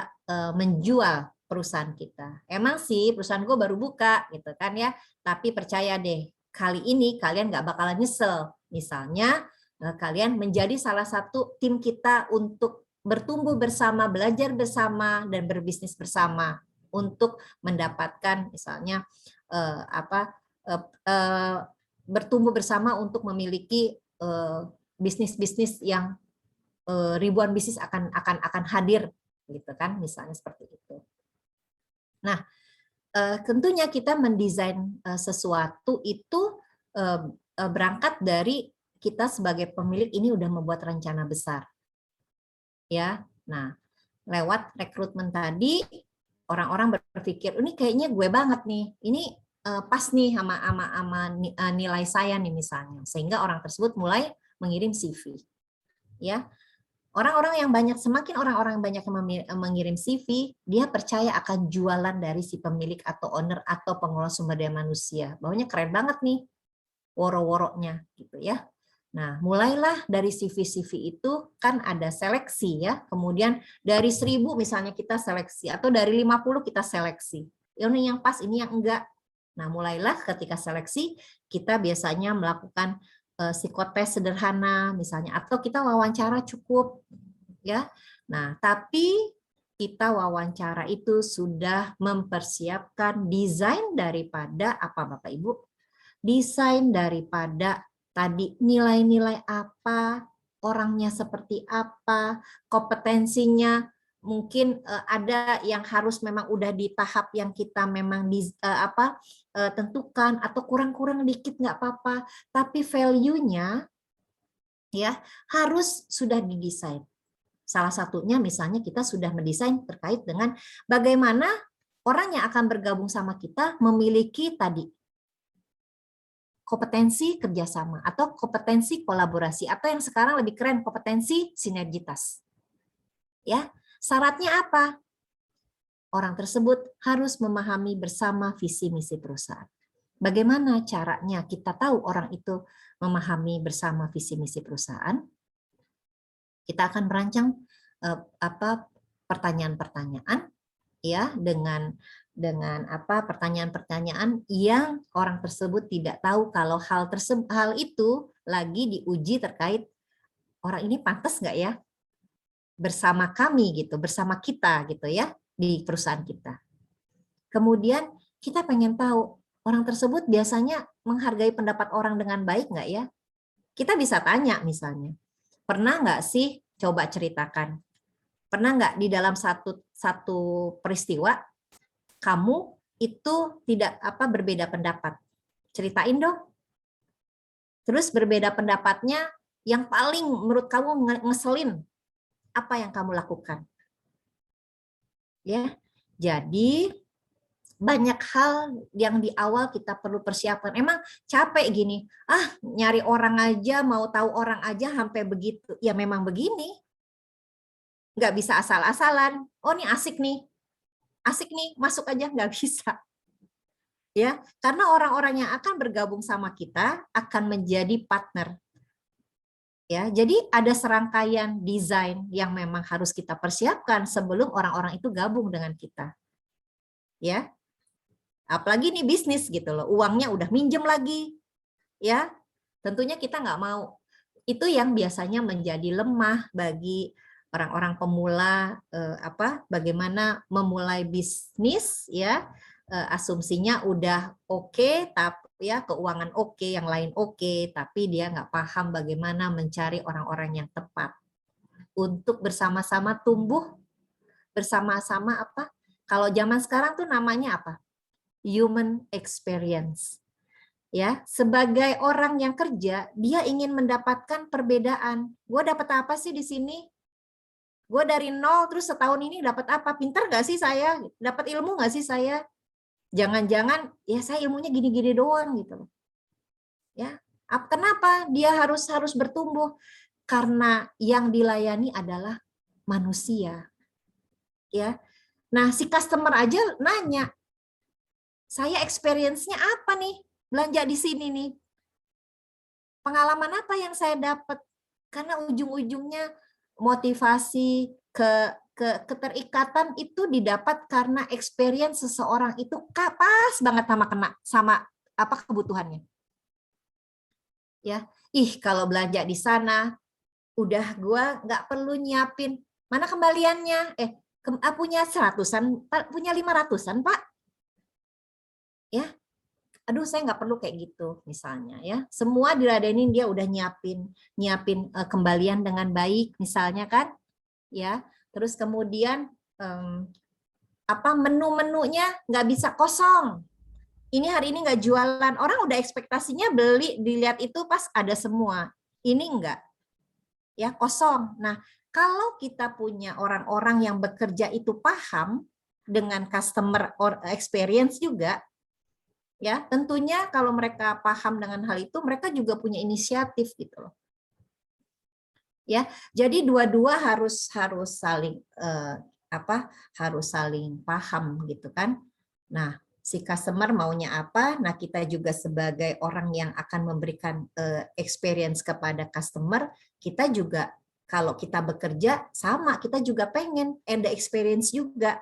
menjual perusahaan kita. Emang sih perusahaan gue baru buka gitu kan ya, tapi percaya deh kali ini kalian nggak bakalan nyesel. Misalnya kalian menjadi salah satu tim kita untuk bertumbuh bersama, belajar bersama, dan berbisnis bersama untuk mendapatkan misalnya bertumbuh bersama untuk memiliki bisnis-bisnis yang ribuan bisnis akan hadir gitu kan, misalnya seperti itu. Nah, tentunya kita mendesain sesuatu itu berangkat dari kita sebagai pemilik ini udah membuat rencana besar. Ya, nah lewat rekrutmen tadi orang-orang berpikir ini kayaknya gue banget nih, ini pas nih sama nilai saya nih misalnya, sehingga orang tersebut mulai mengirim CV. Ya, orang-orang yang banyak, semakin orang-orang banyak yang mengirim CV, dia percaya akan jualan dari si pemilik atau owner atau pengelola sumber daya manusia. Bahwanya keren banget nih, woro-woronya gitu ya. Nah, mulailah dari CV-CV itu kan ada seleksi ya. Kemudian dari 1000 misalnya kita seleksi, atau dari 50 kita seleksi. Ini yang pas, ini yang enggak. Nah, mulailah ketika seleksi, kita biasanya melakukan psikotes sederhana misalnya, atau kita wawancara cukup ya. Nah, tapi kita wawancara itu sudah mempersiapkan desain daripada apa Bapak Ibu? Desain daripada tadi nilai-nilai apa, orangnya seperti apa, kompetensinya mungkin ada yang harus memang udah di tahap yang kita memang tentukan, atau kurang-kurang dikit nggak apa-apa, tapi value-nya ya harus sudah didesain. Salah satunya misalnya kita sudah mendesain terkait dengan bagaimana orang yang akan bergabung sama kita memiliki tadi kompetensi kerjasama atau kompetensi kolaborasi atau yang sekarang lebih keren kompetensi sinergitas. Ya, syaratnya apa? Orang tersebut harus memahami bersama visi misi perusahaan. Bagaimana caranya kita tahu orang itu memahami bersama visi misi perusahaan? Kita akan merancang pertanyaan-pertanyaan ya dengan pertanyaan-pertanyaan yang orang tersebut tidak tahu kalau hal itu lagi diuji terkait orang ini pantas nggak ya bersama kami gitu, bersama kita gitu ya di perusahaan kita. Kemudian kita pengen tahu orang tersebut biasanya menghargai pendapat orang dengan baik nggak ya? Kita bisa tanya misalnya, pernah nggak sih coba ceritakan, pernah nggak di dalam satu peristiwa kamu itu tidak berbeda pendapat? Ceritain dong. Terus berbeda pendapatnya yang paling menurut kamu ngeselin, apa yang kamu lakukan? Ya, jadi banyak hal yang di awal kita perlu persiapkan. Emang capek gini, nyari orang aja, mau tahu orang aja sampai begitu. Ya memang begini. Nggak bisa asal-asalan. Oh ini asik nih, masuk aja, nggak bisa. Ya, karena orang-orang yang akan bergabung sama kita akan menjadi partner. Ya, jadi ada serangkaian desain yang memang harus kita persiapkan sebelum orang-orang itu gabung dengan kita. Ya. Apalagi nih bisnis gitu loh, uangnya udah minjem lagi, ya tentunya kita nggak mau. Itu yang biasanya menjadi lemah bagi orang-orang pemula, bagaimana memulai bisnis, ya asumsinya udah oke, tapi ya keuangan oke, yang lain oke, tapi dia nggak paham bagaimana mencari orang-orang yang tepat untuk bersama-sama tumbuh, bersama-sama kalau zaman sekarang tuh namanya apa? Human experience. Ya, sebagai orang yang kerja, dia ingin mendapatkan perbedaan. Gue dapat apa sih di sini? Gue dari nol terus setahun ini dapat apa? Pintar nggak sih saya? Dapat ilmu nggak sih saya? Jangan-jangan ya saya ilmunya gini-gini doang gitu. Ya, kenapa dia harus bertumbuh? Karena yang dilayani adalah manusia. Ya, nah si customer aja nanya, saya experience-nya apa nih belanja di sini nih? Pengalaman apa yang saya dapat? Karena ujung-ujungnya motivasi keterikatan itu didapat karena experience seseorang itu pas banget sama kebutuhannya. Ya, kalau belanja di sana udah gua nggak perlu nyiapin mana kembaliannya. Punya 100-an, punya 500-an, Pak. Ya, aduh saya nggak perlu kayak gitu misalnya ya, semua diladenin, dia udah nyiapin kembalian dengan baik misalnya kan ya, terus kemudian menu-menunya nggak bisa kosong, ini hari ini nggak jualan, orang udah ekspektasinya beli, dilihat itu pas ada semua, ini enggak ya, kosong. Nah kalau kita punya orang-orang yang bekerja itu paham dengan customer experience juga, ya tentunya kalau mereka paham dengan hal itu, mereka juga punya inisiatif gitu loh. Ya, jadi dua-dua harus saling harus saling paham gitu kan. Nah, si customer maunya apa? Nah, kita juga sebagai orang yang akan memberikan experience kepada customer, kita juga kalau kita bekerja sama, kita juga pengen ada experience juga.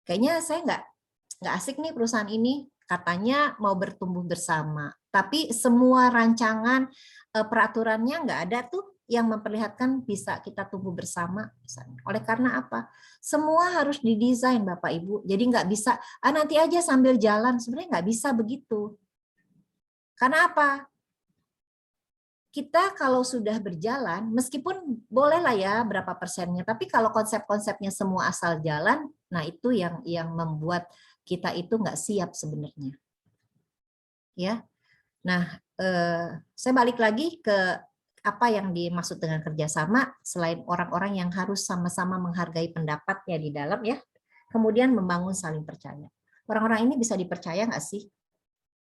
Kayaknya saya nggak asik nih perusahaan ini, katanya mau bertumbuh bersama, tapi semua rancangan peraturannya nggak ada tuh yang memperlihatkan bisa kita tumbuh bersama. Oleh karena apa? Semua harus didesain Bapak Ibu. Jadi nggak bisa nanti aja sambil jalan. Sebenarnya nggak bisa begitu. Karena apa? Kita kalau sudah berjalan, meskipun bolehlah ya berapa persennya, tapi kalau konsep-konsepnya semua asal jalan, nah itu yang membuat kita itu nggak siap sebenarnya. Ya, nah saya balik lagi ke apa yang dimaksud dengan kerjasama, selain orang-orang yang harus sama-sama menghargai pendapatnya di dalam ya, kemudian membangun saling percaya. Orang-orang ini bisa dipercaya nggak sih?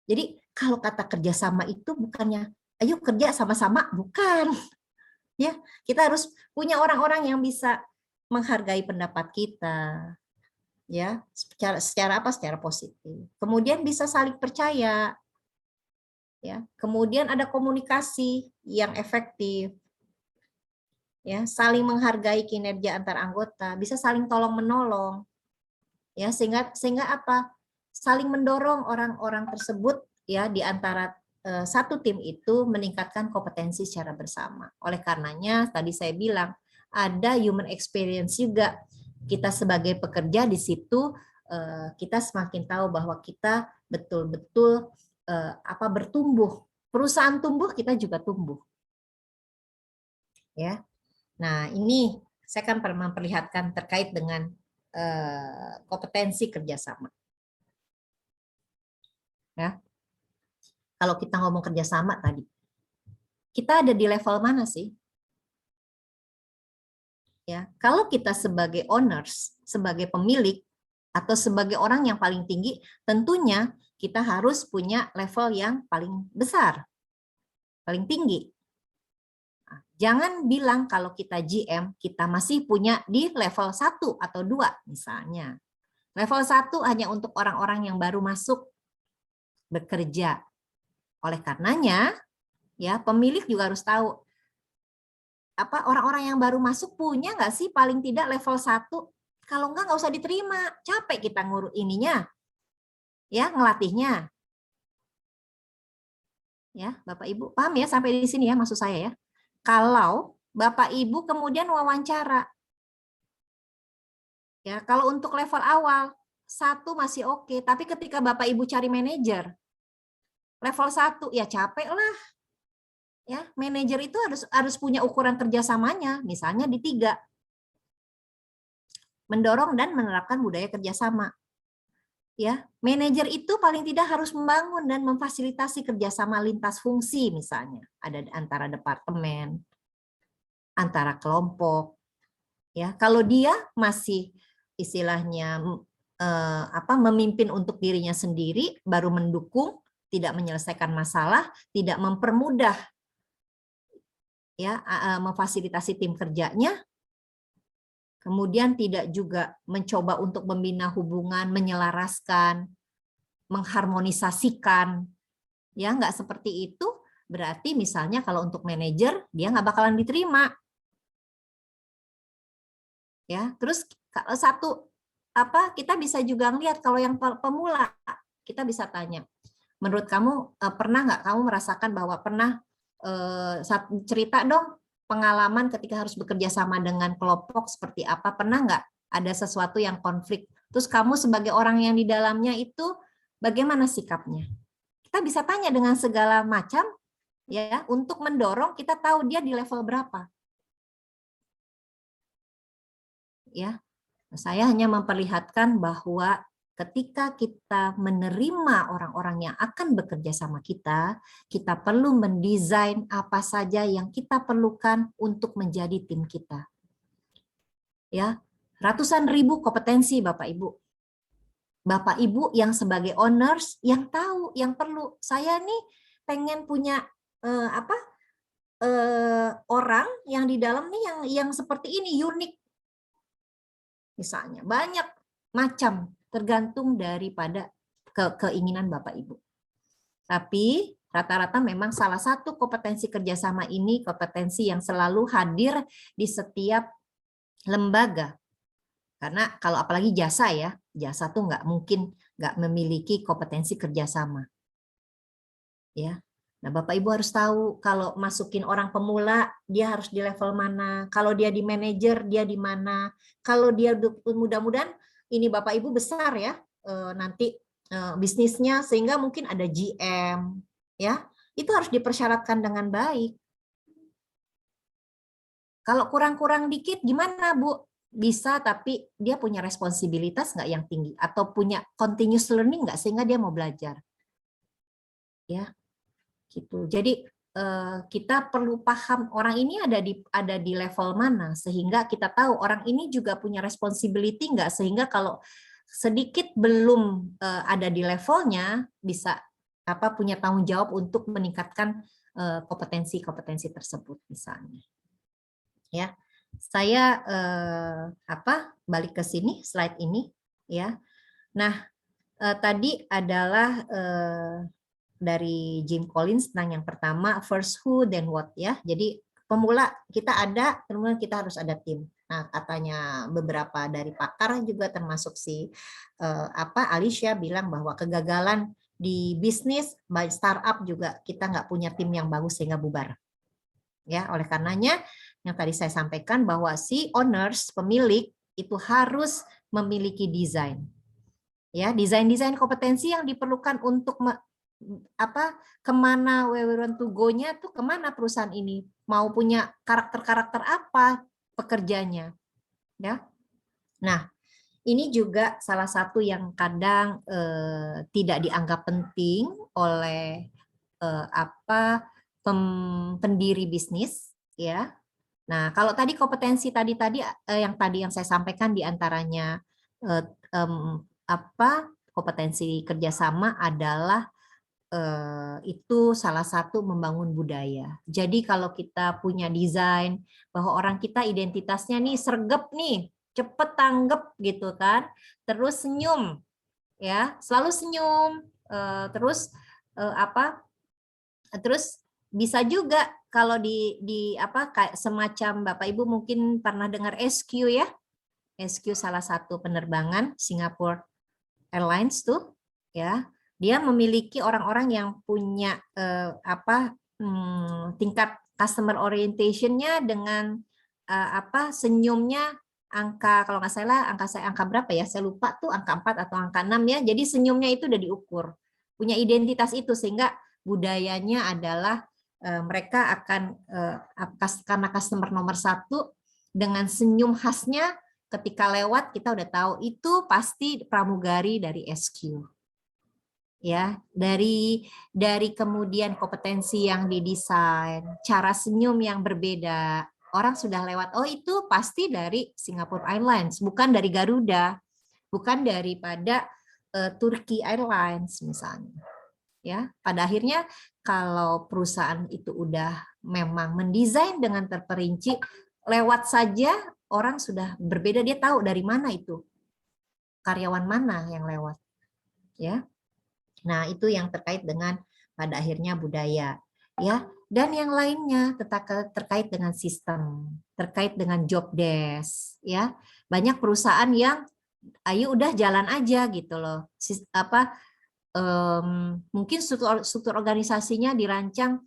Jadi Kalau kata kerjasama itu bukannya ayo kerja sama-sama, bukan. Ya, kita harus punya orang-orang yang bisa menghargai pendapat kita, ya, secara apa? Secara positif. Kemudian bisa saling percaya, ya. Kemudian ada komunikasi yang efektif, ya, saling menghargai kinerja antar anggota, bisa saling tolong menolong, ya, sehingga apa? Saling mendorong orang-orang tersebut, ya, di antara satu tim itu meningkatkan kompetensi secara bersama. Oleh karenanya tadi saya bilang ada human experience juga. Kita sebagai pekerja di situ kita semakin tahu bahwa kita betul-betul bertumbuh. Perusahaan tumbuh, kita juga tumbuh. Ya. Nah, ini saya akan memperlihatkan terkait dengan kompetensi kerjasama. Ya. Kalau kita ngomong kerjasama tadi, kita ada di level mana sih? Ya, kalau kita sebagai owners, sebagai pemilik, atau sebagai orang yang paling tinggi, tentunya kita harus punya level yang paling besar, paling tinggi. Jangan bilang kalau kita GM, kita masih punya di level 1 atau 2 misalnya. Level 1 hanya untuk orang-orang yang baru masuk bekerja. Oleh karenanya, ya pemilik juga harus tahu orang-orang yang baru masuk punya nggak sih paling tidak level 1? Kalau nggak usah diterima, capek kita ngurus ininya, ya ngelatihnya. Ya, Bapak Ibu paham ya sampai di sini ya maksud saya ya. Kalau Bapak Ibu kemudian wawancara, ya kalau untuk level awal 1 masih oke, tapi ketika Bapak Ibu cari manajer level 1 ya capek lah. Ya, manajer itu harus punya ukuran kerjasamanya, misalnya di 3. Mendorong dan menerapkan budaya kerjasama. Ya, manajer itu paling tidak harus membangun dan memfasilitasi kerjasama lintas fungsi, misalnya ada antara departemen, antara kelompok. Ya, kalau dia masih istilahnya memimpin untuk dirinya sendiri, baru mendukung, tidak menyelesaikan masalah, tidak mempermudah, ya, memfasilitasi tim kerjanya. Kemudian tidak juga mencoba untuk membina hubungan, menyelaraskan, mengharmonisasikan. Ya, nggak seperti itu, berarti misalnya kalau untuk manajer, dia nggak bakalan diterima. Ya, terus kalau kita bisa juga lihat kalau yang pemula, kita bisa tanya, menurut kamu pernah nggak kamu merasakan bahwa pernah cerita dong pengalaman ketika harus bekerja sama dengan kelompok seperti apa, pernah nggak ada sesuatu yang konflik, terus kamu sebagai orang yang di dalamnya itu bagaimana sikapnya? Kita bisa tanya dengan segala macam, ya, untuk mendorong kita tahu dia di level berapa. Ya, saya hanya memperlihatkan bahwa ketika kita menerima orang-orang yang akan bekerja sama kita, kita perlu mendesain apa saja yang kita perlukan untuk menjadi tim kita. Ya, ratusan ribu kompetensi Bapak Ibu. Bapak Ibu yang sebagai owners yang tahu, yang perlu. Saya nih pengen punya orang yang di dalam nih yang seperti ini, unik. Misalnya, banyak macam tergantung daripada keinginan Bapak Ibu. Tapi rata-rata memang salah satu kompetensi kerjasama ini kompetensi yang selalu hadir di setiap lembaga. Karena kalau apalagi jasa ya, jasa tuh nggak mungkin nggak memiliki kompetensi kerjasama. Ya, nah Bapak Ibu harus tahu kalau masukin orang pemula dia harus di level mana, kalau dia di manajer dia di mana, kalau dia mudah-mudahan ini Bapak Ibu besar ya nanti bisnisnya sehingga mungkin ada GM ya, itu harus dipersyaratkan dengan baik. Kalau kurang-kurang dikit gimana Bu? Bisa tapi dia punya responsibilitas nggak yang tinggi atau punya continuous learning nggak sehingga dia mau belajar. Ya. Gitu. Jadi kita perlu paham orang ini ada di level mana sehingga kita tahu orang ini juga punya responsibility nggak, sehingga kalau sedikit belum ada di levelnya bisa punya tanggung jawab untuk meningkatkan kompetensi-kompetensi tersebut misalnya. Ya, saya balik ke sini slide ini ya. Nah, tadi adalah dari Jim Collins tentang yang pertama first who then what ya. Jadi pemula kita ada, kemudian kita harus ada tim. Nah, katanya beberapa dari pakar juga termasuk si Alicia bilang bahwa kegagalan di bisnis by startup juga kita nggak punya tim yang bagus sehingga bubar. Ya, oleh karenanya yang tadi saya sampaikan bahwa si owners, pemilik itu harus memiliki desain. Ya, desain kompetensi yang diperlukan untuk kemana we want to go-nya tuh, kemana perusahaan ini mau punya karakter-karakter apa pekerjanya, ya. Nah, ini juga salah satu yang kadang tidak dianggap penting oleh pendiri bisnis, ya. Nah, kalau tadi kompetensi yang saya sampaikan diantaranya kompetensi kerjasama adalah itu salah satu membangun budaya. Jadi kalau kita punya desain bahwa orang kita identitasnya nih sergap nih, cepet tanggap gitu kan, terus senyum, ya selalu senyum, terus terus bisa juga kalau kayak semacam Bapak Ibu mungkin pernah dengar SQ ya, SQ salah satu penerbangan Singapore Airlines tuh, ya. Dia memiliki orang-orang yang punya tingkat customer orientation-nya dengan senyumnya kalau nggak salah angka berapa ya, saya lupa tuh angka 4 atau angka 6 ya. Jadi senyumnya itu udah diukur. Punya identitas itu sehingga budayanya adalah mereka akan karena customer nomor 1 dengan senyum khasnya ketika lewat kita udah tahu itu pasti pramugari dari SQ. Ya, dari kemudian kompetensi yang didesain, cara senyum yang berbeda, orang sudah lewat, oh itu pasti dari Singapore Airlines, bukan dari Garuda, bukan daripada Turki Airlines misalnya. Ya, pada akhirnya kalau perusahaan itu udah memang mendesain dengan terperinci, lewat saja orang sudah berbeda, dia tahu dari mana itu, karyawan mana yang lewat, ya. Nah, itu yang terkait dengan pada akhirnya budaya, ya. Dan yang lainnya terkait dengan sistem, terkait dengan job desk, ya. Banyak perusahaan yang ayo udah jalan aja gitu loh. Mungkin struktur organisasinya dirancang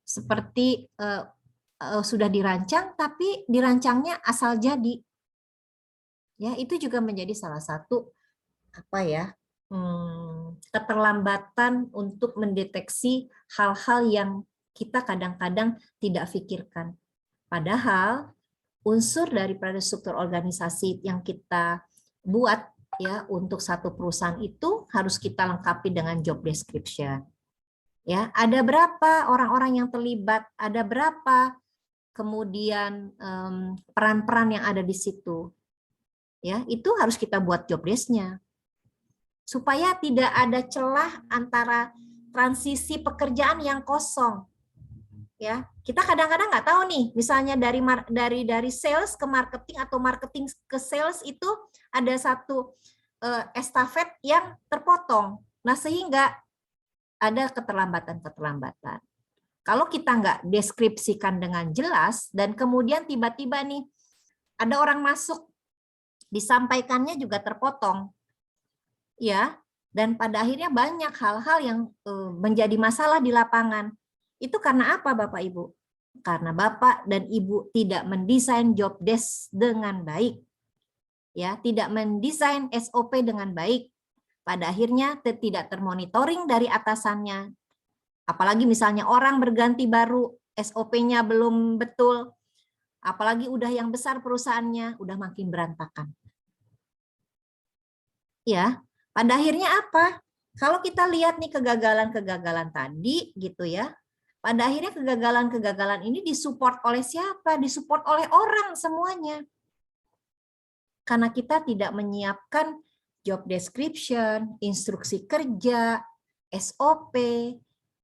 seperti sudah dirancang tapi dirancangnya asal jadi. Ya, itu juga menjadi salah satu keterlambatan untuk mendeteksi hal-hal yang kita kadang-kadang tidak pikirkan. Padahal unsur daripada struktur organisasi yang kita buat ya untuk satu perusahaan itu harus kita lengkapi dengan job description. Ya, ada berapa orang-orang yang terlibat, ada berapa kemudian peran-peran yang ada di situ. Ya, itu harus kita buat job desk-nya. Supaya tidak ada celah antara transisi pekerjaan yang kosong. Ya, kita kadang-kadang nggak tahu nih, misalnya dari sales ke marketing atau marketing ke sales itu ada satu estafet yang terpotong. Nah, sehingga ada keterlambatan. Kalau kita nggak deskripsikan dengan jelas dan kemudian tiba-tiba nih ada orang masuk, disampaikannya juga terpotong. Ya, dan pada akhirnya banyak hal-hal yang menjadi masalah di lapangan. Itu karena apa Bapak Ibu? Karena Bapak dan Ibu tidak mendesain job desk dengan baik. Ya, tidak mendesain SOP dengan baik. Pada akhirnya tidak termonitoring dari atasannya. Apalagi misalnya orang berganti baru, SOP-nya belum betul. Apalagi udah yang besar perusahaannya, udah makin berantakan. Ya, pada akhirnya apa? Kalau kita lihat nih kegagalan-kegagalan tadi gitu ya, pada akhirnya kegagalan-kegagalan ini disupport oleh siapa? Disupport oleh orang semuanya. Karena kita tidak menyiapkan job description, instruksi kerja, SOP.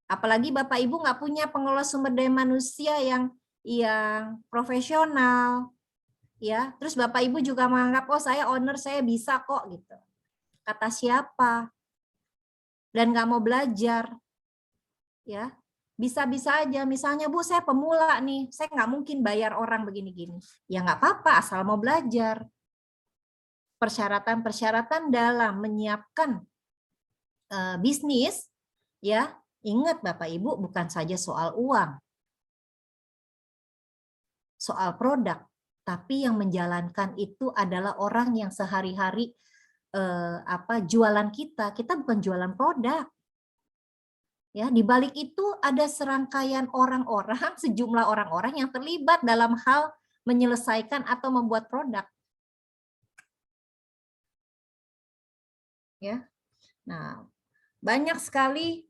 Apalagi Bapak Ibu nggak punya pengelola sumber daya manusia yang profesional, ya. Terus Bapak Ibu juga menganggap, oh saya owner, saya bisa kok gitu. Kata siapa? Dan nggak mau belajar, ya. Bisa-bisa aja, misalnya Bu saya pemula nih, saya nggak mungkin bayar orang begini-gini. Ya nggak apa-apa, asal mau belajar. Persyaratan-persyaratan dalam menyiapkan bisnis, ya. Ingat Bapak Ibu, bukan saja soal uang, soal produk, tapi yang menjalankan itu adalah orang yang sehari-hari jualan kita bukan jualan produk. Ya, di balik itu ada serangkaian orang-orang, sejumlah orang-orang yang terlibat dalam hal menyelesaikan atau membuat produk. Ya. Nah, banyak sekali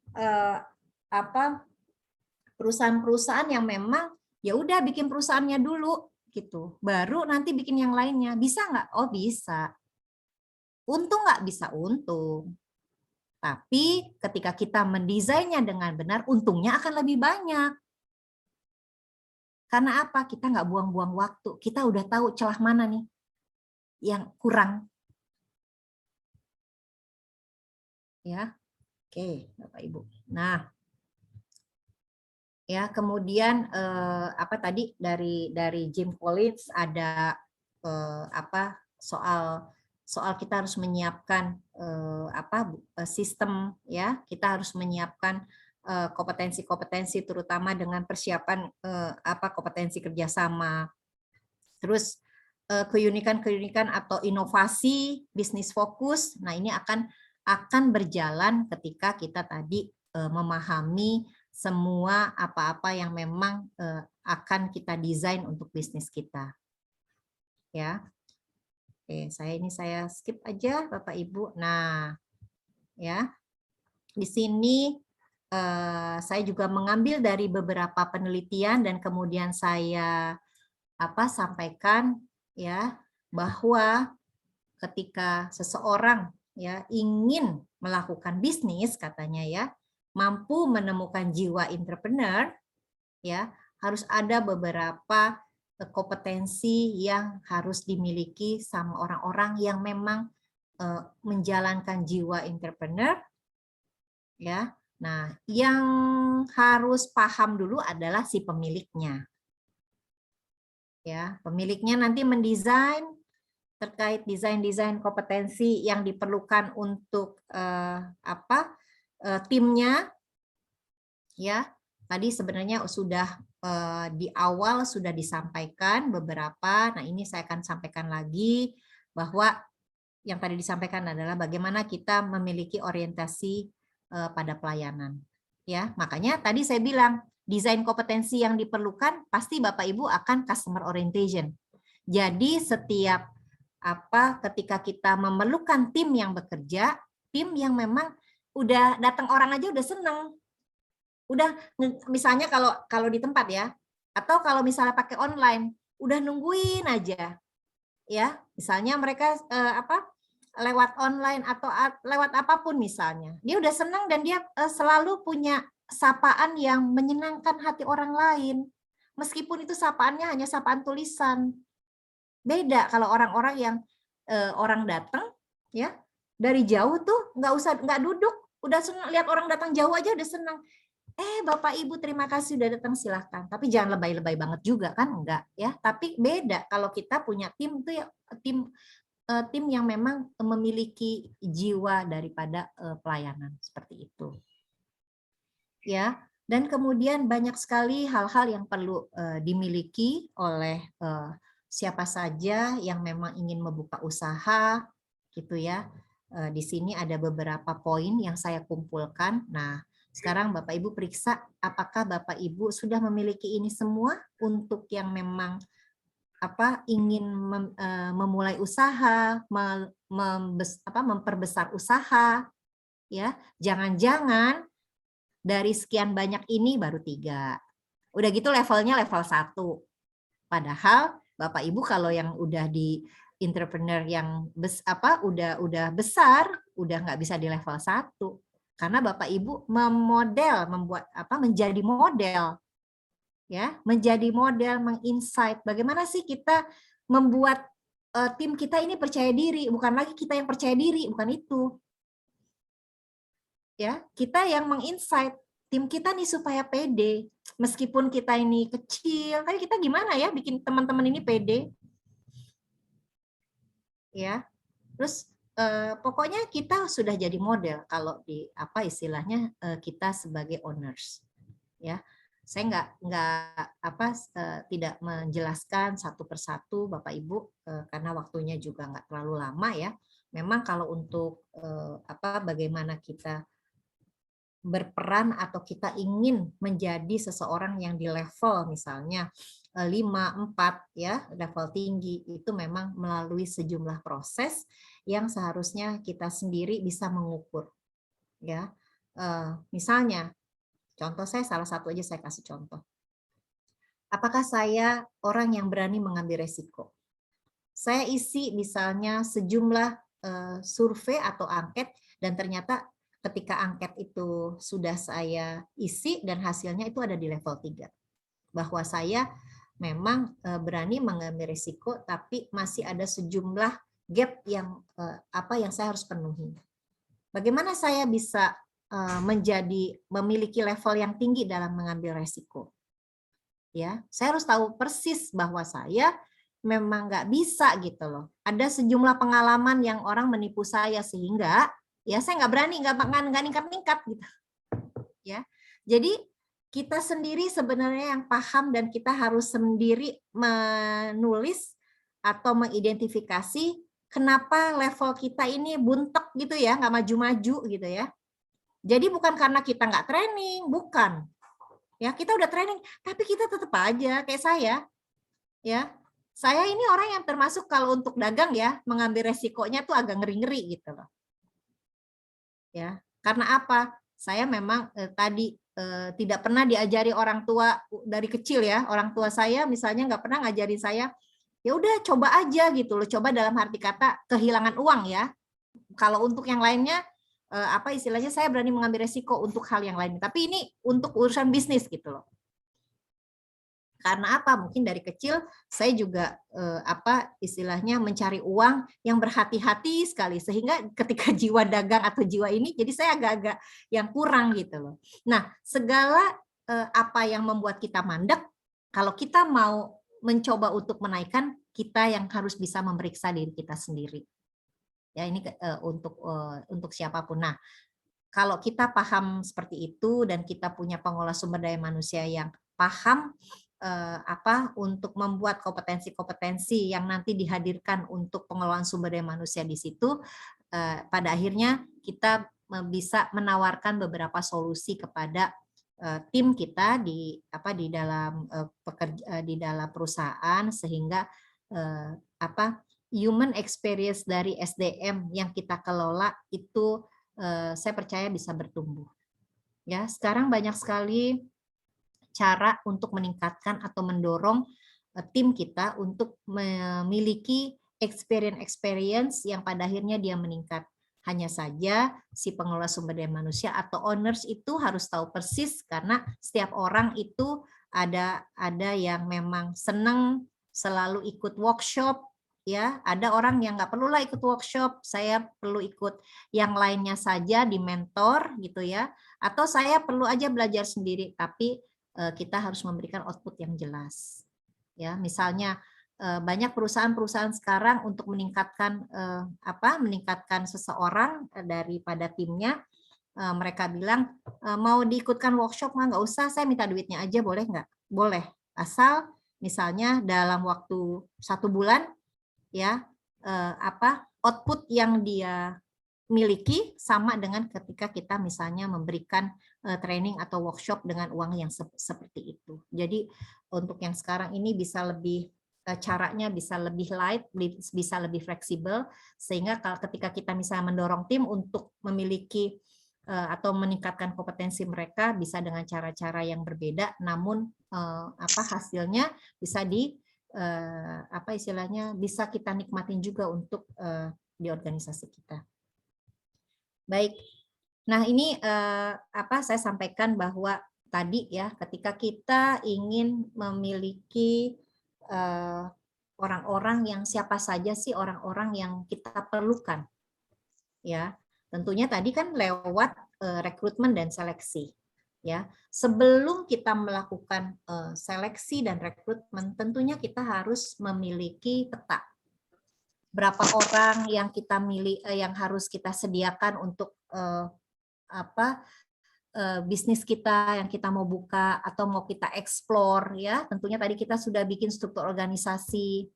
perusahaan-perusahaan yang memang ya udah bikin perusahaannya dulu gitu, baru nanti bikin yang lainnya. Bisa nggak? Oh bisa. Untung nggak? Bisa untung. Tapi ketika kita mendesainnya dengan benar, untungnya akan lebih banyak. Karena apa? Kita nggak buang-buang waktu. Kita udah tahu celah mana nih yang kurang. Ya, oke, Bapak Ibu. Nah, ya kemudian tadi dari Jim Collins ada soal kita harus menyiapkan sistem, ya. Kita harus menyiapkan kompetensi-kompetensi terutama dengan persiapan kompetensi kerjasama. Terus keunikan-keunikan atau inovasi bisnis fokus. Nah, ini akan berjalan ketika kita tadi memahami semua apa-apa yang memang akan kita desain untuk bisnis kita. Ya. Oke, saya skip aja Bapak Ibu. Nah, ya. Di sini saya juga mengambil dari beberapa penelitian dan kemudian saya sampaikan, ya, bahwa ketika seseorang ya ingin melakukan bisnis, katanya ya, mampu menemukan jiwa entrepreneur, ya, harus ada beberapa kompetensi yang harus dimiliki sama orang-orang yang memang menjalankan jiwa entrepreneur, ya. Nah, yang harus paham dulu adalah si pemiliknya. Ya, pemiliknya nanti mendesain terkait desain kompetensi yang diperlukan untuk timnya, ya. Tadi sebenarnya sudah di awal sudah disampaikan beberapa. Nah, ini saya akan sampaikan lagi bahwa yang tadi disampaikan adalah bagaimana kita memiliki orientasi pada pelayanan. Ya, makanya tadi saya bilang desain kompetensi yang diperlukan pasti Bapak Ibu akan customer orientation. Jadi setiap ketika kita memerlukan tim yang bekerja, tim yang memang udah datang orang aja udah seneng. Udah misalnya kalau di tempat ya, atau kalau misalnya pakai online, udah nungguin aja. Ya, misalnya mereka lewat online atau lewat apapun misalnya. Dia udah senang dan dia selalu punya sapaan yang menyenangkan hati orang lain. Meskipun itu sapaannya hanya sapaan tulisan. Beda kalau orang-orang yang orang datang ya dari jauh tuh nggak duduk, udah senang lihat orang datang jauh aja udah senang. Bapak Ibu terima kasih udah datang silahkan. Tapi jangan lebay-lebay banget juga kan enggak ya. Tapi beda kalau kita punya tim tuh ya tim yang memang memiliki jiwa daripada pelayanan seperti itu. Ya, dan kemudian banyak sekali hal-hal yang perlu dimiliki oleh siapa saja yang memang ingin membuka usaha gitu ya. Di sini ada beberapa poin yang saya kumpulkan. Nah, sekarang Bapak Ibu periksa apakah Bapak Ibu sudah memiliki ini semua untuk yang memang ingin memulai usaha, memperbesar usaha, ya. Jangan-jangan dari sekian banyak ini baru 3. Udah gitu levelnya level 1. Padahal Bapak Ibu kalau yang udah di entrepreneur yang udah besar, udah nggak bisa di level 1 karena Bapak Ibu menjadi model, ya, menjadi model, menginsight bagaimana sih kita membuat tim kita ini percaya diri, bukan lagi kita yang percaya diri, bukan itu. Ya, kita yang menginsight tim kita nih supaya pede. Meskipun kita ini kecil, tapi kita gimana ya bikin teman-teman ini pede? Ya. Terus pokoknya kita sudah jadi model kalau di istilahnya kita sebagai owners. Ya. Saya tidak menjelaskan satu persatu Bapak Ibu karena waktunya juga nggak terlalu lama ya. Memang kalau untuk bagaimana kita berperan atau kita ingin menjadi seseorang yang di level misalnya 5, 4 ya, level tinggi, itu memang melalui sejumlah proses yang seharusnya kita sendiri bisa mengukur ya. Misalnya contoh salah satu aja saya kasih contoh. Apakah saya orang yang berani mengambil resiko? Saya isi misalnya sejumlah survei atau angket dan ternyata ketika angket itu sudah saya isi dan hasilnya itu ada di level 3. Bahwa saya memang berani mengambil risiko tapi masih ada sejumlah gap yang yang saya harus penuhi. Bagaimana saya bisa memiliki level yang tinggi dalam mengambil risiko? Ya, saya harus tahu persis bahwa saya memang nggak bisa gitu loh. Ada sejumlah pengalaman yang orang menipu saya sehingga ya saya nggak berani, nggak ningkat-ningkat gitu. Ya, jadi kita sendiri sebenarnya yang paham dan kita harus sendiri menulis atau mengidentifikasi kenapa level kita ini buntek gitu ya, nggak maju-maju gitu ya. Jadi bukan karena kita nggak training, bukan. Ya, kita udah training, tapi kita tetap aja kayak saya. Ya, saya ini orang yang termasuk kalau untuk dagang ya, mengambil resikonya tuh agak ngeri-ngeri gitu loh. Ya, karena apa? Saya memang tidak pernah diajari orang tua dari kecil ya. Orang tua saya misalnya nggak pernah ngajarin saya, ya udah coba aja gitu loh. Coba dalam arti kata kehilangan uang ya. Kalau untuk yang lainnya istilahnya saya berani mengambil resiko untuk hal yang lain. Tapi ini untuk urusan bisnis gitu loh. Karena apa? Mungkin dari kecil saya juga istilahnya mencari uang yang berhati-hati sekali sehingga ketika jiwa dagang atau jiwa ini jadi saya agak-agak yang kurang gitu loh. Nah, segala apa yang membuat kita mandek, kalau kita mau mencoba untuk menaikkan, kita yang harus bisa memeriksa diri kita sendiri. Ya, ini untuk siapapun. Nah, kalau kita paham seperti itu dan kita punya pengolah sumber daya manusia yang paham untuk membuat kompetensi-kompetensi yang nanti dihadirkan untuk pengelolaan sumber daya manusia di situ, pada akhirnya kita bisa menawarkan beberapa solusi kepada tim kita di dalam perusahaan sehingga human experience dari SDM yang kita kelola itu saya percaya bisa bertumbuh. Ya, sekarang banyak sekali cara untuk meningkatkan atau mendorong tim kita untuk memiliki experience yang pada akhirnya dia meningkat. Hanya saja si pengelola sumber daya manusia atau owners itu harus tahu persis karena setiap orang itu ada yang memang senang selalu ikut workshop. Ya, ada orang yang nggak perlulah ikut workshop, saya perlu ikut yang lainnya saja di mentor gitu ya, atau saya perlu aja belajar sendiri, tapi kita harus memberikan output yang jelas. Ya, misalnya banyak perusahaan-perusahaan sekarang untuk meningkatkan meningkatkan seseorang daripada timnya, mereka bilang mau diikutkan workshop nggak usah, saya minta duitnya aja, boleh nggak? Boleh, asal misalnya dalam waktu 1 bulan ya output yang dia miliki sama dengan ketika kita misalnya memberikan training atau workshop dengan uang yang seperti itu. Jadi untuk yang sekarang ini bisa lebih caranya bisa lebih light, bisa lebih fleksibel sehingga ketika kita misalnya mendorong tim untuk memiliki atau meningkatkan kompetensi mereka bisa dengan cara-cara yang berbeda namun hasilnya bisa apa istilahnya bisa kita nikmatin juga untuk di organisasi kita. Baik. Nah, ini apa saya sampaikan bahwa tadi ya, ketika kita ingin memiliki orang-orang yang siapa saja sih orang-orang yang kita perlukan, ya. Tentunya tadi kan lewat rekrutmen dan seleksi, ya. Sebelum kita melakukan seleksi dan rekrutmen, tentunya kita harus memiliki peta. Berapa orang yang kita yang harus kita sediakan untuk bisnis kita yang kita mau buka atau mau kita explore, ya. Tentunya tadi kita sudah bikin struktur organisasi,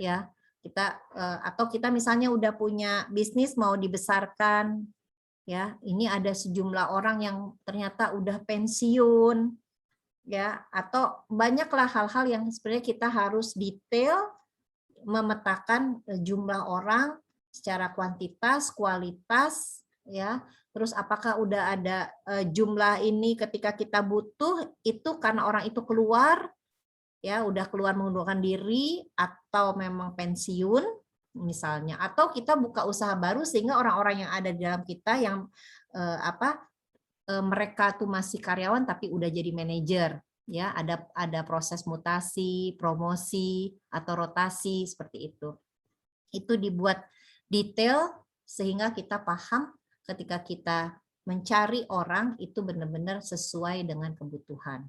ya. Kita atau kita misalnya udah punya bisnis mau dibesarkan, ya. Ini ada sejumlah orang yang ternyata udah pensiun, ya. Atau banyaklah hal-hal yang sebenarnya kita harus detail memetakan jumlah orang secara kuantitas, kualitas, ya. Terus apakah udah ada jumlah ini ketika kita butuh itu karena orang itu keluar, ya, udah keluar mengundurkan diri atau memang pensiun misalnya, atau kita buka usaha baru sehingga orang-orang yang ada di dalam kita yang mereka tuh masih karyawan tapi udah jadi manajer, ya, ada proses mutasi, promosi atau rotasi seperti itu. Itu dibuat detail sehingga kita paham ketika kita mencari orang itu benar-benar sesuai dengan kebutuhan,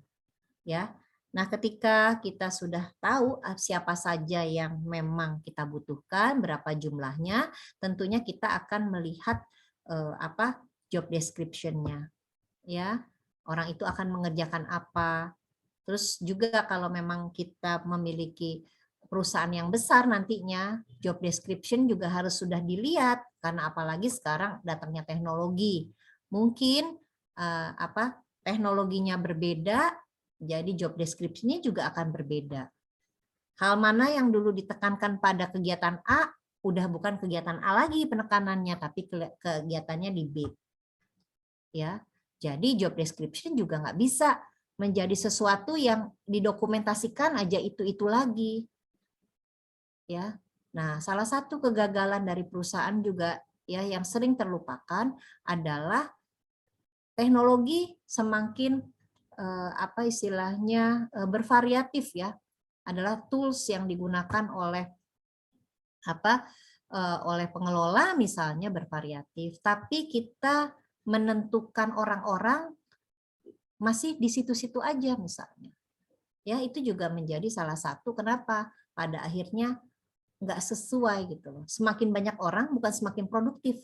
ya. Nah, ketika kita sudah tahu siapa saja yang memang kita butuhkan, berapa jumlahnya, tentunya kita akan melihat job description-nya, ya. Orang itu akan mengerjakan apa. Terus juga kalau memang kita memiliki perusahaan yang besar nantinya, job description juga harus sudah dilihat karena apalagi sekarang datangnya teknologi. Mungkin teknologinya berbeda, jadi job description-nya juga akan berbeda. Hal mana yang dulu ditekankan pada kegiatan A, udah bukan kegiatan A lagi penekanannya, tapi kegiatannya di B. Ya, jadi job description juga nggak bisa menjadi sesuatu yang didokumentasikan aja itu lagi. Ya. Nah, salah satu kegagalan dari perusahaan juga ya yang sering terlupakan adalah teknologi semakin bervariatif, ya. Adalah tools yang digunakan oleh oleh pengelola misalnya bervariatif, tapi kita menentukan orang-orang masih di situ-situ aja misalnya. Ya, itu juga menjadi salah satu kenapa pada akhirnya nggak sesuai gitu loh. Semakin banyak orang bukan semakin produktif.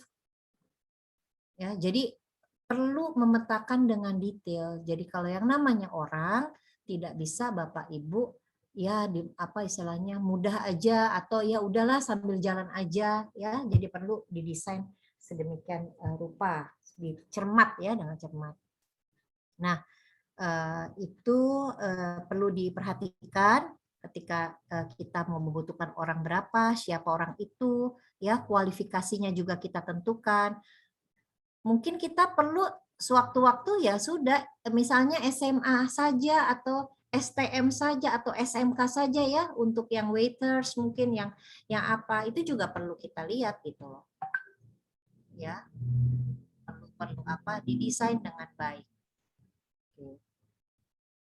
Ya, jadi perlu memetakan dengan detail. Jadi kalau yang namanya orang tidak bisa Bapak Ibu ya istilahnya mudah aja atau ya udahlah sambil jalan aja, ya. Jadi perlu didesain sedemikian rupa, dicermat ya dengan cermat. Nah, itu perlu diperhatikan ketika kita mau membutuhkan orang berapa, siapa orang itu, ya kualifikasinya juga kita tentukan. Mungkin kita perlu sewaktu-waktu ya sudah, misalnya SMA saja atau STM saja atau SMK saja ya untuk yang waiters mungkin yang itu juga perlu kita lihat gitu loh. Ya. Perlu didesain dengan baik.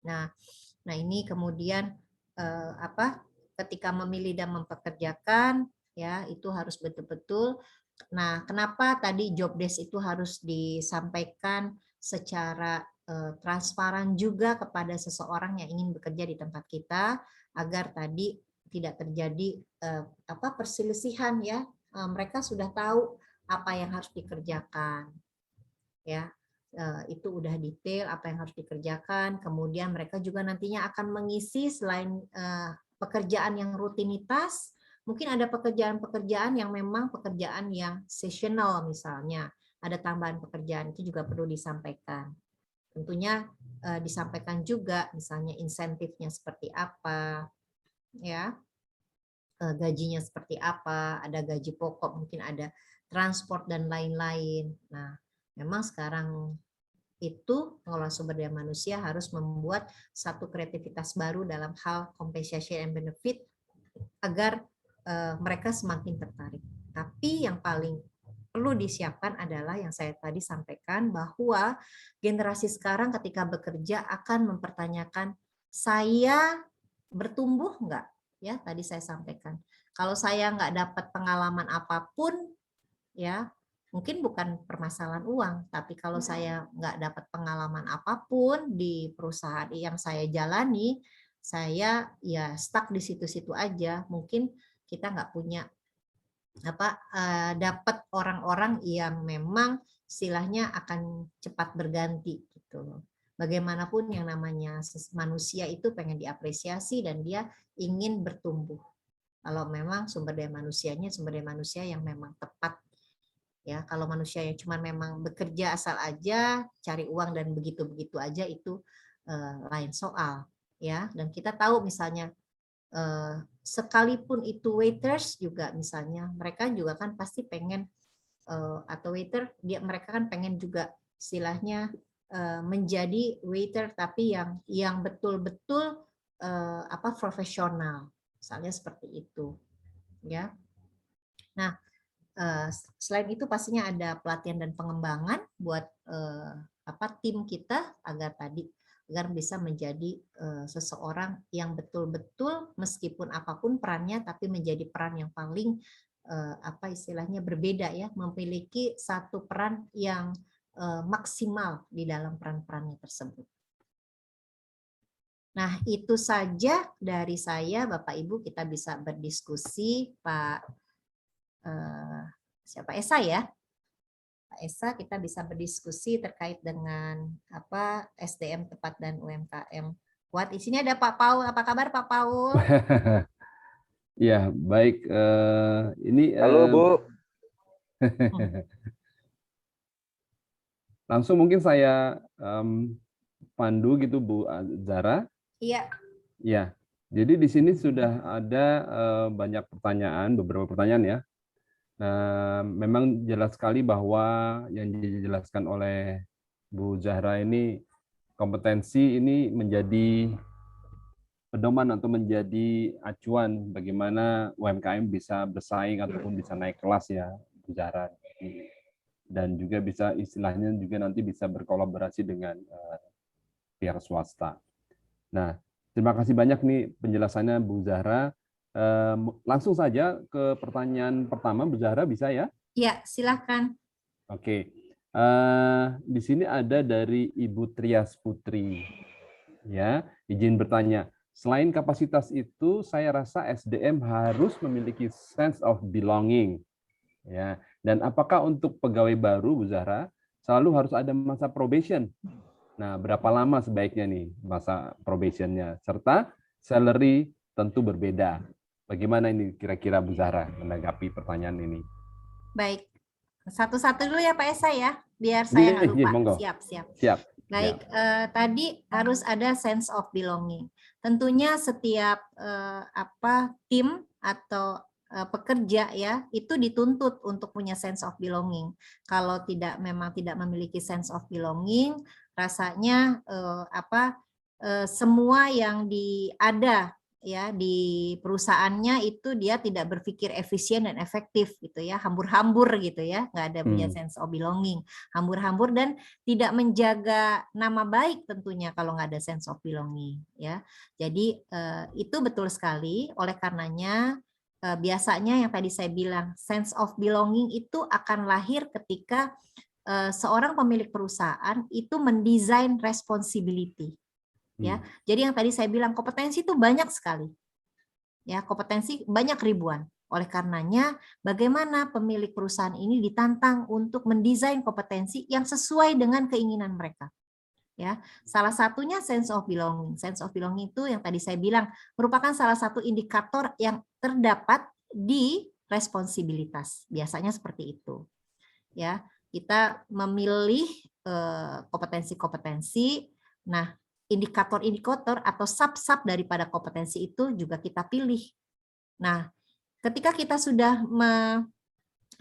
Nah ini kemudian ketika memilih dan mempekerjakan ya itu harus betul-betul. Nah, kenapa tadi job desk itu harus disampaikan secara transparan juga kepada seseorang yang ingin bekerja di tempat kita agar tadi tidak terjadi perselisihan ya. Mereka sudah tahu apa yang harus dikerjakan. Ya. Itu udah detail apa yang harus dikerjakan, kemudian mereka juga nantinya akan mengisi selain pekerjaan yang rutinitas, mungkin ada pekerjaan-pekerjaan yang memang pekerjaan yang seasonal misalnya, ada tambahan pekerjaan itu juga perlu disampaikan. Tentunya disampaikan juga misalnya insentifnya seperti apa, ya, gajinya seperti apa, ada gaji pokok, mungkin ada transport dan lain-lain. Nah, memang sekarang itu pengelola sumber daya manusia harus membuat satu kreativitas baru dalam hal compensation and benefit agar mereka semakin tertarik. Tapi yang paling perlu disiapkan adalah yang saya tadi sampaikan, bahwa generasi sekarang ketika bekerja akan mempertanyakan, saya bertumbuh enggak? Ya, tadi saya sampaikan. Kalau saya nggak dapat pengalaman apapun, ya mungkin bukan permasalahan uang, tapi kalau saya nggak dapat pengalaman apapun di perusahaan yang saya jalani, saya ya stuck di situ-situ aja. Mungkin kita nggak punya dapat orang-orang yang memang istilahnya akan cepat berganti gitu. Bagaimanapun yang namanya manusia itu pengen diapresiasi dan dia ingin bertumbuh. Kalau memang sumber daya manusianya sumber daya manusia yang memang tepat. Ya, kalau manusia yang cuma memang bekerja asal aja, cari uang dan begitu-begitu aja itu lain soal, ya. Dan kita tahu misalnya sekalipun itu waiters juga misalnya, mereka juga kan pasti pengen atau waiter mereka kan pengen juga istilahnya menjadi waiter tapi yang betul-betul profesional, misalnya seperti itu, ya. Nah, selain itu pastinya ada pelatihan dan pengembangan buat tim kita agar bisa menjadi seseorang yang betul-betul meskipun apapun perannya tapi menjadi peran yang paling istilahnya berbeda, ya, memiliki satu peran yang maksimal di dalam peran-perannya tersebut. Nah, itu saja dari saya, Bapak Ibu. Kita bisa berdiskusi, Pak siapa Esa, ya, Pak Esa, kita bisa berdiskusi terkait dengan SDM tepat dan UMKM kuat. Di sini ada Pak Paul. Apa kabar Pak Paul? Ya, baik. Halo, Bu. Langsung mungkin saya pandu gitu, Bu Zara. Iya. Ya, jadi di sini sudah ada banyak pertanyaan, beberapa pertanyaan, ya. Memang jelas sekali bahwa yang dijelaskan oleh Bu Zahra ini, kompetensi ini menjadi pedoman atau menjadi acuan bagaimana UMKM bisa bersaing ataupun bisa naik kelas, ya, Bu Zahra. Dan juga bisa istilahnya juga nanti bisa berkolaborasi dengan pihak swasta. Nah, terima kasih banyak nih penjelasannya Bu Zahra. Langsung saja ke pertanyaan pertama, Bu Zahra, bisa, ya? Iya, silakan. Oke. Di sini ada dari Ibu Trias Putri. Ya, izin bertanya. Selain kapasitas itu, saya rasa SDM harus memiliki sense of belonging. Ya, dan apakah untuk pegawai baru, Bu Zahra, selalu harus ada masa probation? Nah, berapa lama sebaiknya nih masa probationnya? Serta salary tentu berbeda. Bagaimana ini kira-kira Bu Zahra menanggapi pertanyaan ini? Baik, satu-satu dulu ya Pak Esa, ya, biar saya nggak lupa. Monggo. Siap. Baik, tadi harus ada sense of belonging. Tentunya setiap tim atau pekerja, ya, itu dituntut untuk punya sense of belonging. Kalau memang tidak memiliki sense of belonging, rasanya semua yang ada, ya, di perusahaannya itu dia tidak berpikir efisien dan efektif gitu, ya, hambur-hambur gitu, ya, nggak ada punya sense of belonging, hambur-hambur dan tidak menjaga nama baik tentunya kalau nggak ada sense of belonging, ya. Jadi itu betul sekali. Oleh karenanya biasanya yang tadi saya bilang sense of belonging itu akan lahir ketika seorang pemilik perusahaan itu mendesain responsibility. Ya, jadi yang tadi saya bilang kompetensi itu banyak sekali, ya, kompetensi banyak ribuan. Oleh karenanya, bagaimana pemilik perusahaan ini ditantang untuk mendesain kompetensi yang sesuai dengan keinginan mereka. Ya, salah satunya sense of belonging. Sense of belonging itu yang tadi saya bilang merupakan salah satu indikator yang terdapat di responsibilitas. Biasanya seperti itu. Ya, kita memilih kompetensi-kompetensi. Nah, indikator-indikator atau sub-sub daripada kompetensi itu juga kita pilih. Nah, ketika kita sudah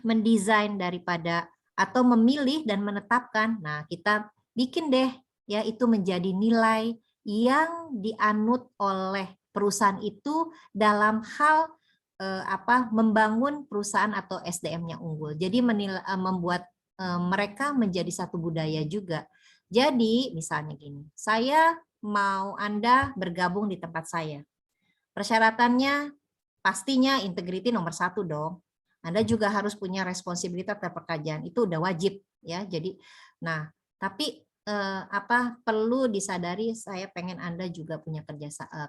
mendesain daripada atau memilih dan menetapkan, nah kita bikin deh ya itu menjadi nilai yang dianut oleh perusahaan itu dalam hal membangun perusahaan atau SDM-nya unggul. Jadi membuat mereka menjadi satu budaya juga. Jadi misalnya gini, saya mau Anda bergabung di tempat saya. Persyaratannya pastinya integriti nomor 1 dong. Anda juga harus punya responsibilitas terhadap pekerjaan, itu udah wajib ya. Jadi, nah tapi perlu disadari saya pengen Anda juga punya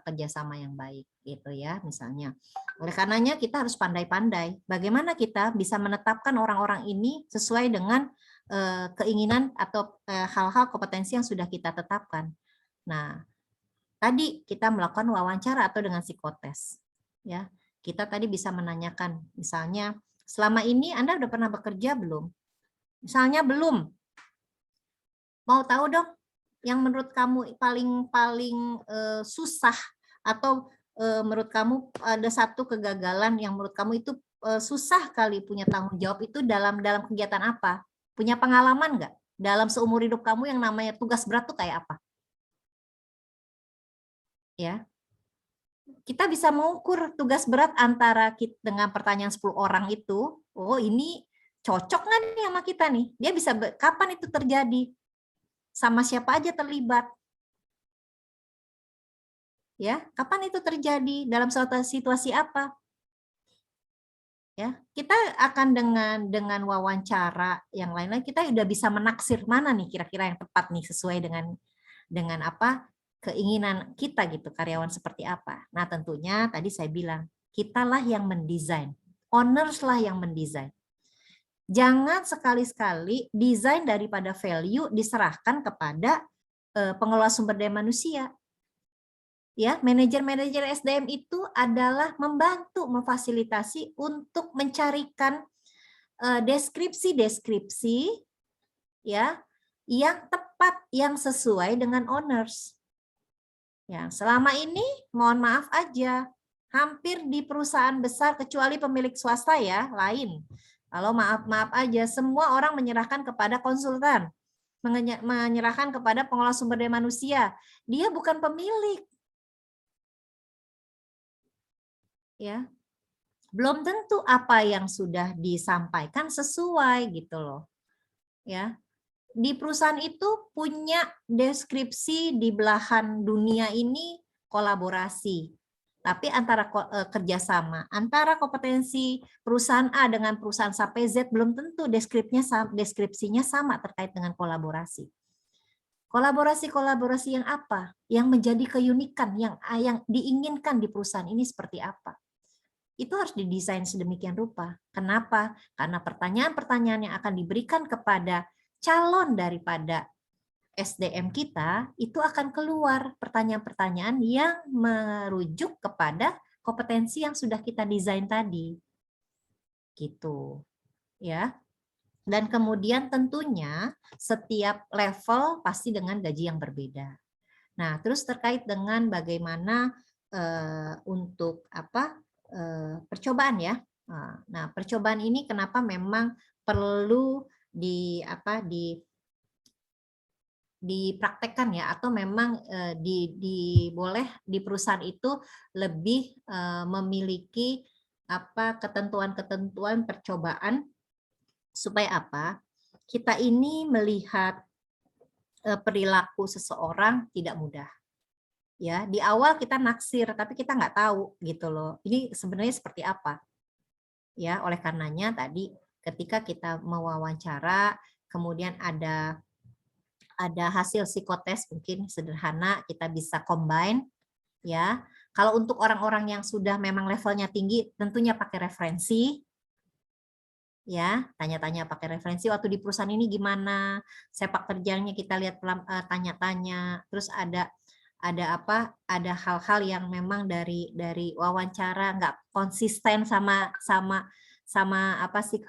kerjasama yang baik gitu ya misalnya. Oleh karenanya kita harus pandai-pandai bagaimana kita bisa menetapkan orang-orang ini sesuai dengan keinginan atau hal-hal kompetensi yang sudah kita tetapkan. Nah, tadi kita melakukan wawancara atau dengan psikotes ya. Kita tadi bisa menanyakan misalnya selama ini Anda udah pernah bekerja belum? Misalnya belum. Mau tahu dong, yang menurut kamu paling susah atau menurut kamu ada satu kegagalan yang menurut kamu itu susah kali punya tanggung jawab itu dalam kegiatan apa? Punya pengalaman nggak? Dalam seumur hidup kamu yang namanya tugas berat tuh kayak apa? Ya, kita bisa mengukur tugas berat antara kita dengan pertanyaan 10 orang itu. Oh ini cocok nggak nih sama kita nih? Dia bisa kapan itu terjadi? Sama siapa aja terlibat, ya kapan itu terjadi, dalam suatu situasi apa, ya kita akan dengan wawancara yang lain-lain kita udah bisa menaksir mana nih kira-kira yang tepat nih sesuai dengan apa keinginan kita gitu, karyawan seperti apa. Nah tentunya tadi saya bilang kitalah yang mendesain, owners lah yang mendesain. Jangan sekali-sekali desain daripada value diserahkan kepada pengelola sumber daya manusia. Ya, manajer-manajer SDM itu adalah membantu memfasilitasi untuk mencarikan deskripsi-deskripsi ya yang tepat, yang sesuai dengan owners. Ya, selama ini mohon maaf aja, hampir di perusahaan besar kecuali pemilik swasta ya, lain. Kalau maaf aja, semua orang menyerahkan kepada konsultan, menyerahkan kepada pengelola sumber daya manusia. Dia bukan pemilik. Ya, belum tentu apa yang sudah disampaikan sesuai gitu loh. Ya, di perusahaan itu punya deskripsi di belahan dunia ini kolaborasi. Tapi antara kerjasama, antara kompetensi perusahaan A dengan perusahaan sampai Z belum tentu deskripsinya sama terkait dengan kolaborasi. Kolaborasi yang apa? Yang menjadi keunikan, yang diinginkan di perusahaan ini seperti apa? Itu harus didesain sedemikian rupa. Kenapa? Karena pertanyaan-pertanyaan yang akan diberikan kepada calon daripada SDM kita itu akan keluar pertanyaan-pertanyaan yang merujuk kepada kompetensi yang sudah kita desain tadi. Gitu. Ya. Dan kemudian tentunya setiap level pasti dengan gaji yang berbeda. Nah, terus terkait dengan bagaimana untuk percobaan ya. Nah, percobaan ini kenapa memang perlu dipraktekkan ya, atau memang boleh di perusahaan itu lebih memiliki ketentuan-ketentuan percobaan supaya apa? Kita ini melihat perilaku seseorang tidak mudah. Ya, di awal kita naksir tapi kita nggak tahu gitu loh. Ini sebenarnya seperti apa? Ya, oleh karenanya tadi ketika kita mewawancara kemudian ada hasil psikotes mungkin sederhana kita bisa combine ya. Kalau untuk orang-orang yang sudah memang levelnya tinggi tentunya pakai referensi. Ya, tanya-tanya pakai referensi waktu di perusahaan ini gimana, sepak terjangnya kita lihat tanya-tanya, terus ada hal-hal yang memang dari wawancara nggak konsisten sama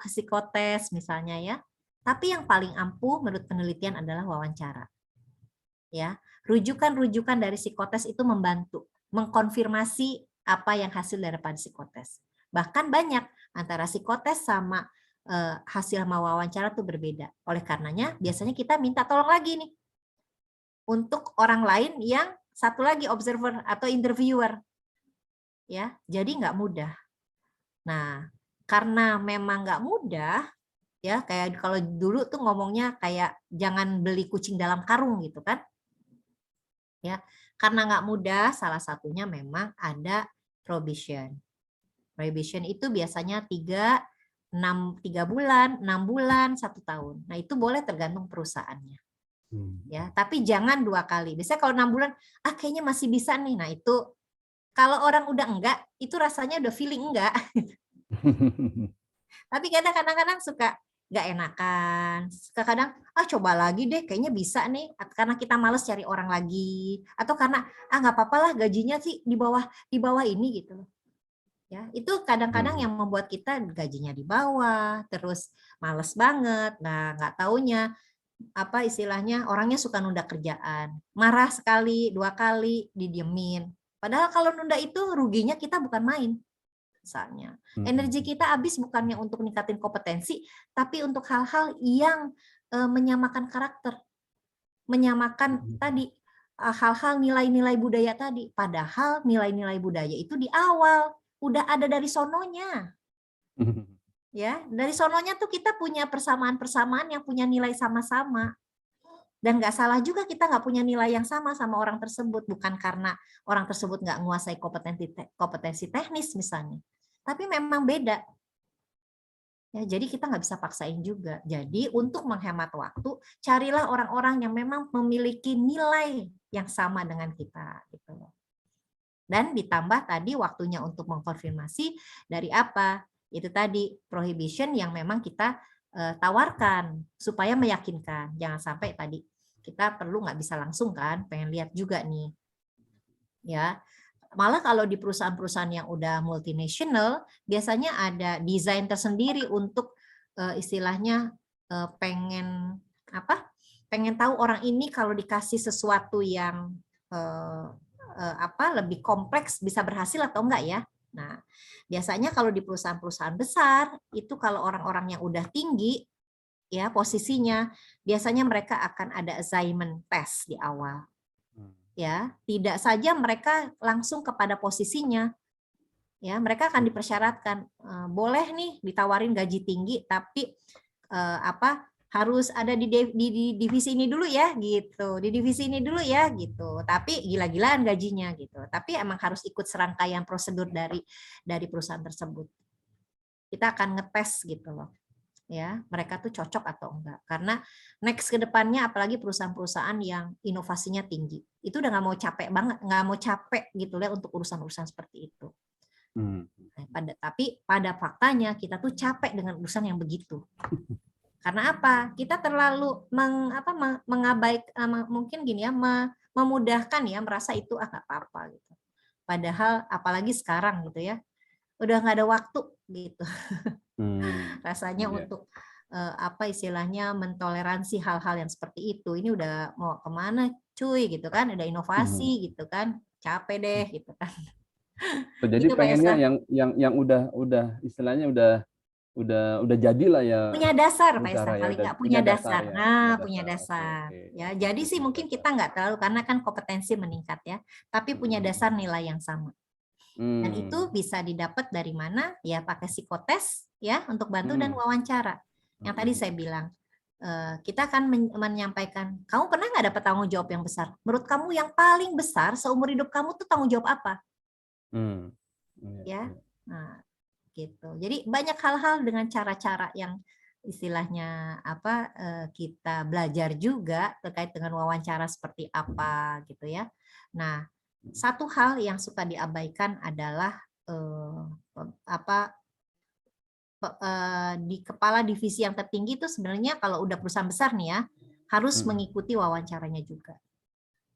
psikotes misalnya ya. Tapi yang paling ampuh menurut penelitian adalah wawancara. Ya, rujukan-rujukan dari psikotes itu membantu mengkonfirmasi apa yang hasil daripada psikotes. Bahkan banyak antara psikotes sama hasil wawancara itu berbeda. Oleh karenanya biasanya kita minta tolong lagi nih untuk orang lain yang satu lagi observer atau interviewer. Ya, jadi nggak mudah. Nah, karena memang nggak mudah, ya kayak kalau dulu tuh ngomongnya kayak jangan beli kucing dalam karung gitu kan. Ya, karena nggak mudah, salah satunya memang ada probation. Probation itu biasanya 3 bulan, 6 bulan, 1 tahun. Nah, itu boleh tergantung perusahaannya. Ya, tapi jangan 2 kali. Biasanya kalau 6 bulan, kayaknya masih bisa nih. Nah, itu kalau orang udah enggak, itu rasanya udah feeling enggak. Tapi kadang-kadang suka nggak enakan. Kadang coba lagi deh, kayaknya bisa nih. Karena kita males cari orang lagi, atau karena nggak apa-apa lah gajinya sih di bawah ini gitu. Ya, itu kadang-kadang yang membuat kita gajinya di bawah, terus males banget. Nah, nggak taunya apa istilahnya orangnya suka nunda kerjaan, marah sekali, 2 kali didiemin. Padahal kalau nunda itu ruginya kita bukan main. Misalnya, energi kita habis bukannya untuk meningkatin kompetensi, tapi untuk hal-hal yang menyamakan karakter, menyamakan tadi hal-hal nilai-nilai budaya tadi. Padahal nilai-nilai budaya itu di awal udah ada dari sononya. Ya, dari sononya tuh kita punya persamaan-persamaan yang punya nilai sama-sama. Dan nggak salah juga kita nggak punya nilai yang sama orang tersebut, bukan karena orang tersebut nggak menguasai kompetensi teknis misalnya, tapi memang beda. Ya, jadi kita nggak bisa paksain juga. Jadi untuk menghemat waktu, carilah orang-orang yang memang memiliki nilai yang sama dengan kita, gitu loh. Dan ditambah tadi waktunya untuk mengkonfirmasi dari apa? Itu tadi prohibition yang memang kita tawarkan supaya meyakinkan. Jangan sampai tadi kita perlu nggak bisa langsung kan, pengen lihat juga nih. Ya, malah kalau di perusahaan-perusahaan yang udah multinational, biasanya ada desain tersendiri untuk istilahnya pengen tahu orang ini kalau dikasih sesuatu yang lebih kompleks bisa berhasil atau enggak ya. Nah, biasanya kalau di perusahaan-perusahaan besar itu kalau orang-orang yang udah tinggi ya posisinya, biasanya mereka akan ada assignment test di awal. Ya, tidak saja mereka langsung kepada posisinya. Ya, mereka akan dipersyaratkan boleh nih ditawarin gaji tinggi tapi harus ada di divisi ini dulu ya gitu, di divisi ini dulu ya gitu, tapi gila-gilaan gajinya gitu, tapi emang harus ikut serangkaian prosedur dari perusahaan tersebut. Kita akan ngetes gitu loh, ya mereka tuh cocok atau enggak, karena next ke depannya apalagi perusahaan-perusahaan yang inovasinya tinggi, itu udah nggak mau capek banget, nggak mau capek gitu lah untuk urusan-urusan seperti itu. Tapi pada faktanya kita tuh capek dengan urusan yang begitu. Karena apa? Kita terlalu mengabaikan, mungkin gini ya, memudahkan ya, merasa itu nggak apa-apa gitu. Padahal apalagi sekarang gitu ya, udah nggak ada waktu gitu. Rasanya untuk istilahnya mentoleransi hal-hal yang seperti itu. Ini udah mau kemana cuy gitu kan? Udah inovasi gitu kan? Capek deh gitu kan. Jadi Gitu, pengennya yang udah istilahnya udah jadilah ya. Punya dasar Pak Esa, ya, kali nggak punya dasar. ya. Nah, punya dasar. Oke. Ya, jadi sih mungkin kita nggak terlalu karena kan kompetensi meningkat ya, tapi punya dasar nilai yang sama. Dan itu bisa didapat dari mana? Ya pakai psikotes ya untuk bantu dan wawancara. Yang tadi saya bilang kita akan menyampaikan, kamu pernah nggak dapat tanggung jawab yang besar? Menurut kamu yang paling besar seumur hidup kamu tuh tanggung jawab apa? Ya, nah gitu. Jadi banyak hal-hal dengan cara-cara yang istilahnya kita belajar juga terkait dengan wawancara seperti apa gitu ya. Nah, satu hal yang suka diabaikan adalah di kepala divisi yang tertinggi itu sebenarnya kalau udah perusahaan besar nih ya harus mengikuti wawancaranya juga.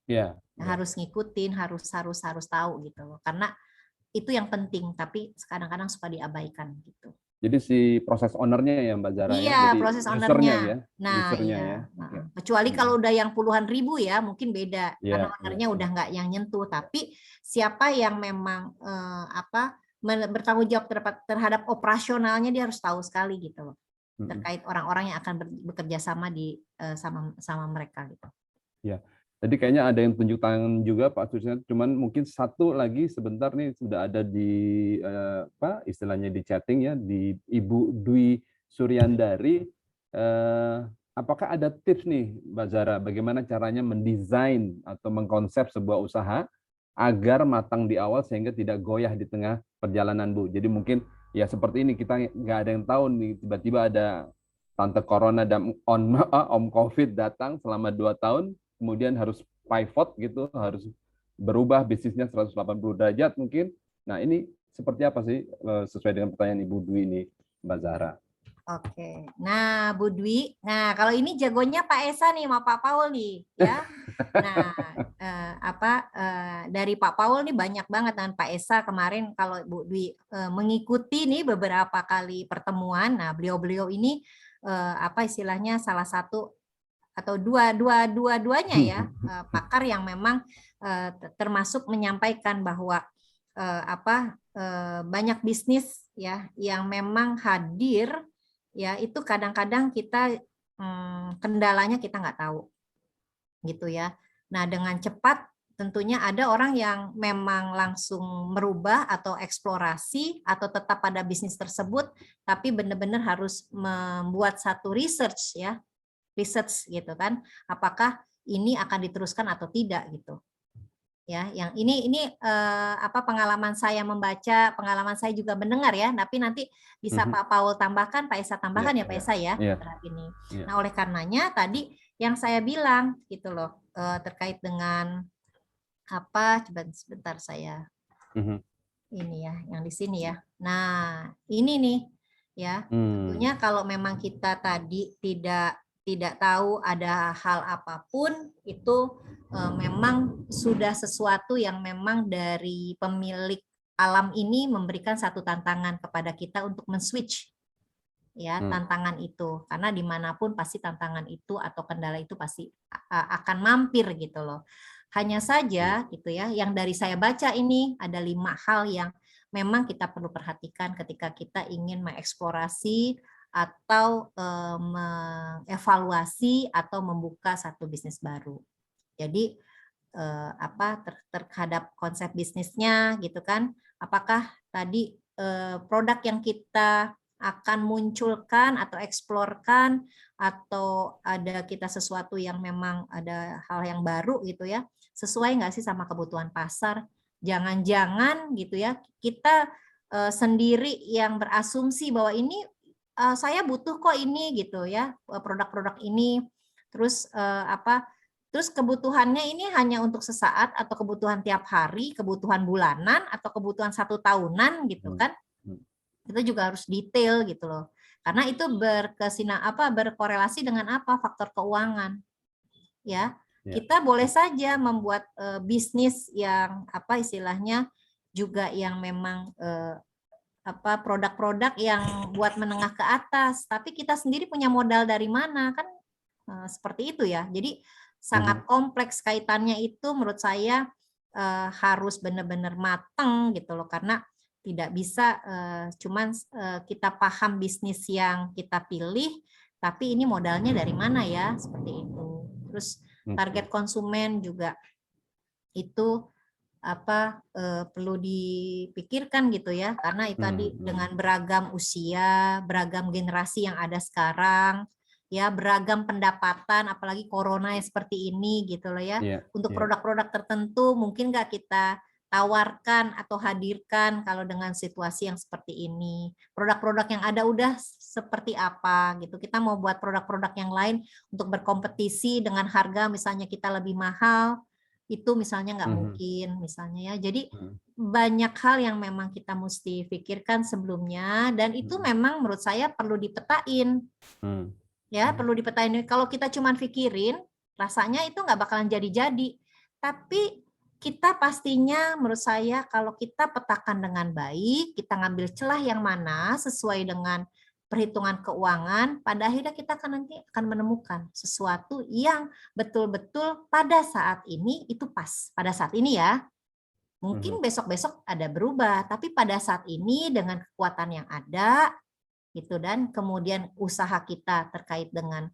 Ya. Harus ngikutin, harus tahu gitu loh. Karena itu yang penting, tapi kadang-kadang suka diabaikan gitu. Jadi si proses ownernya ya Mbak Zara iya, ya? Jadi proses ownernya. ya? Nah, Usernya iya. ya? Nah, kecuali kalau udah yang puluhan ribu ya, mungkin beda. Karena ownernya udah nggak yang nyentuh. Tapi siapa yang memang bertanggung jawab terhadap operasionalnya, dia harus tahu sekali gitu loh. Terkait orang-orang yang akan bekerja sama sama mereka gitu. Ya. Tadi kayaknya ada yang tunjuk tangan juga Pak Susianto, cuman mungkin satu lagi sebentar nih sudah ada di apa istilahnya di chatting ya, di Ibu Dwi Suryandari. Apakah ada tips nih Mbak Zara bagaimana caranya mendesain atau mengkonsep sebuah usaha agar matang di awal sehingga tidak goyah di tengah perjalanan Bu. Jadi mungkin ya seperti ini, kita nggak ada yang tahu nih, tiba-tiba ada Tante Corona dan Om Covid datang selama 2 tahun, kemudian harus pivot gitu, harus berubah bisnisnya 180 derajat mungkin. Nah ini seperti apa sih sesuai dengan pertanyaan Ibu Dwi ini, Mbak Zahra? Oke, nah Bu Dwi, nah kalau ini jagonya Pak Esa nih sama Pak Paul nih, ya. Nah, dari Pak Paul nih banyak banget, dan Pak Esa kemarin kalau Bu Dwi mengikuti nih beberapa kali pertemuan, nah beliau-beliau ini istilahnya salah satu atau dua-duanya ya pakar yang memang termasuk menyampaikan bahwa banyak bisnis ya yang memang hadir ya itu kadang-kadang kita kendalanya kita nggak tahu gitu ya. Nah dengan cepat tentunya ada orang yang memang langsung merubah atau eksplorasi atau tetap pada bisnis tersebut, tapi benar-benar harus membuat satu research gitu kan, apakah ini akan diteruskan atau tidak gitu. Ya, yang ini pengalaman saya membaca, pengalaman saya juga mendengar ya, tapi nanti bisa Pak Paul tambahkan, Pak Esa tambahkan ya Pak Esa ya terhadap ini. Nah, oleh karenanya tadi yang saya bilang gitu loh, terkait dengan coba sebentar saya ini ya, yang di sini ya. Nah, ini nih ya, tentunya kalau memang kita tadi tidak tahu ada hal apapun, itu memang sudah sesuatu yang memang dari pemilik alam ini memberikan satu tantangan kepada kita untuk men-switch ya tantangan itu, karena dimanapun pasti tantangan itu atau kendala itu pasti akan mampir gitu loh. Hanya saja gitu ya, yang dari saya baca ini ada 5 hal yang memang kita perlu perhatikan ketika kita ingin mengeksplorasi atau mengevaluasi atau membuka satu bisnis baru. Jadi terhadap konsep bisnisnya gitu kan, apakah tadi produk yang kita akan munculkan atau eksplorkan atau ada kita sesuatu yang memang ada hal yang baru gitu ya, sesuai nggak sih sama kebutuhan pasar? Jangan-jangan gitu ya kita sendiri yang berasumsi bahwa ini saya butuh kok ini gitu ya, produk-produk ini, terus terus kebutuhannya ini hanya untuk sesaat atau kebutuhan tiap hari, kebutuhan bulanan atau kebutuhan 1 tahunan gitu kan. Kita juga harus detail gitu loh. Karena itu berkorelasi dengan faktor keuangan. Ya. Kita boleh saja membuat bisnis yang istilahnya juga yang memang produk-produk yang buat menengah ke atas, tapi kita sendiri punya modal dari mana kan seperti itu ya. Jadi sangat kompleks kaitannya itu menurut saya harus benar-benar matang gitu loh, karena tidak bisa cuman kita paham bisnis yang kita pilih, tapi ini modalnya dari mana ya, seperti itu. Terus target konsumen juga itu perlu dipikirkan gitu ya, karena itu tadi dengan beragam usia, beragam generasi yang ada sekarang, ya beragam pendapatan, apalagi corona yang seperti ini gitu loh ya. Untuk produk-produk tertentu mungkin nggak kita tawarkan atau hadirkan kalau dengan situasi yang seperti ini. Produk-produk yang ada udah seperti apa gitu. Kita mau buat produk-produk yang lain untuk berkompetisi dengan harga misalnya kita lebih mahal, itu misalnya nggak mungkin misalnya ya. Jadi banyak hal yang memang kita mesti pikirkan sebelumnya, dan itu memang menurut saya perlu dipetain. Ya, perlu dipetain. Kalau kita cuma pikirin, rasanya itu nggak bakalan jadi-jadi. Tapi kita pastinya menurut saya kalau kita petakan dengan baik, kita ngambil celah yang mana sesuai dengan perhitungan keuangan, pada akhirnya kita nanti akan menemukan sesuatu yang betul-betul pada saat ini itu pas. Pada saat ini ya, mungkin besok-besok ada berubah, tapi pada saat ini dengan kekuatan yang ada, gitu, dan kemudian usaha kita terkait dengan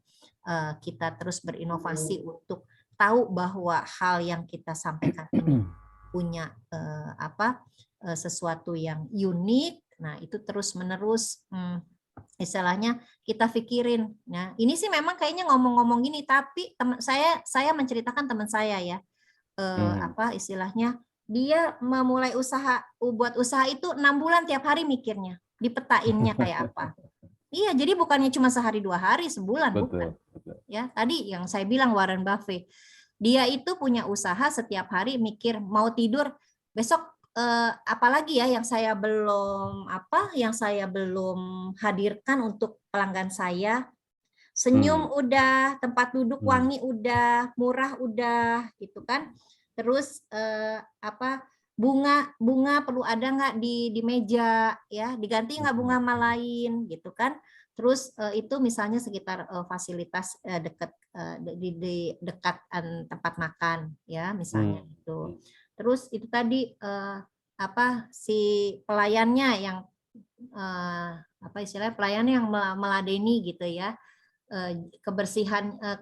kita terus berinovasi untuk tahu bahwa hal yang kita sampaikan ini punya sesuatu yang unik. Nah, itu terus-menerus istilahnya kita pikirin. Nah, ini sih memang kayaknya ngomong-ngomong gini, tapi saya menceritakan teman saya ya, istilahnya dia memulai buat usaha itu 6 bulan tiap hari mikirnya, dipetainnya kayak apa. Iya, jadi bukannya cuma sehari 2 hari, sebulan, bukan. Ya, tadi yang saya bilang Warren Buffett, dia itu punya usaha setiap hari mikir mau tidur besok. Apalagi ya yang saya belum hadirkan untuk pelanggan saya. Senyum udah, tempat duduk wangi udah, murah udah, gitu kan. Terus bunga perlu ada nggak di meja, ya, diganti nggak bunga sama lain, gitu kan. Terus itu misalnya sekitar fasilitas dekat di dekat tempat makan, ya, misalnya itu. Terus itu tadi si pelayannya yang istilahnya pelayannya yang meladeni gitu ya.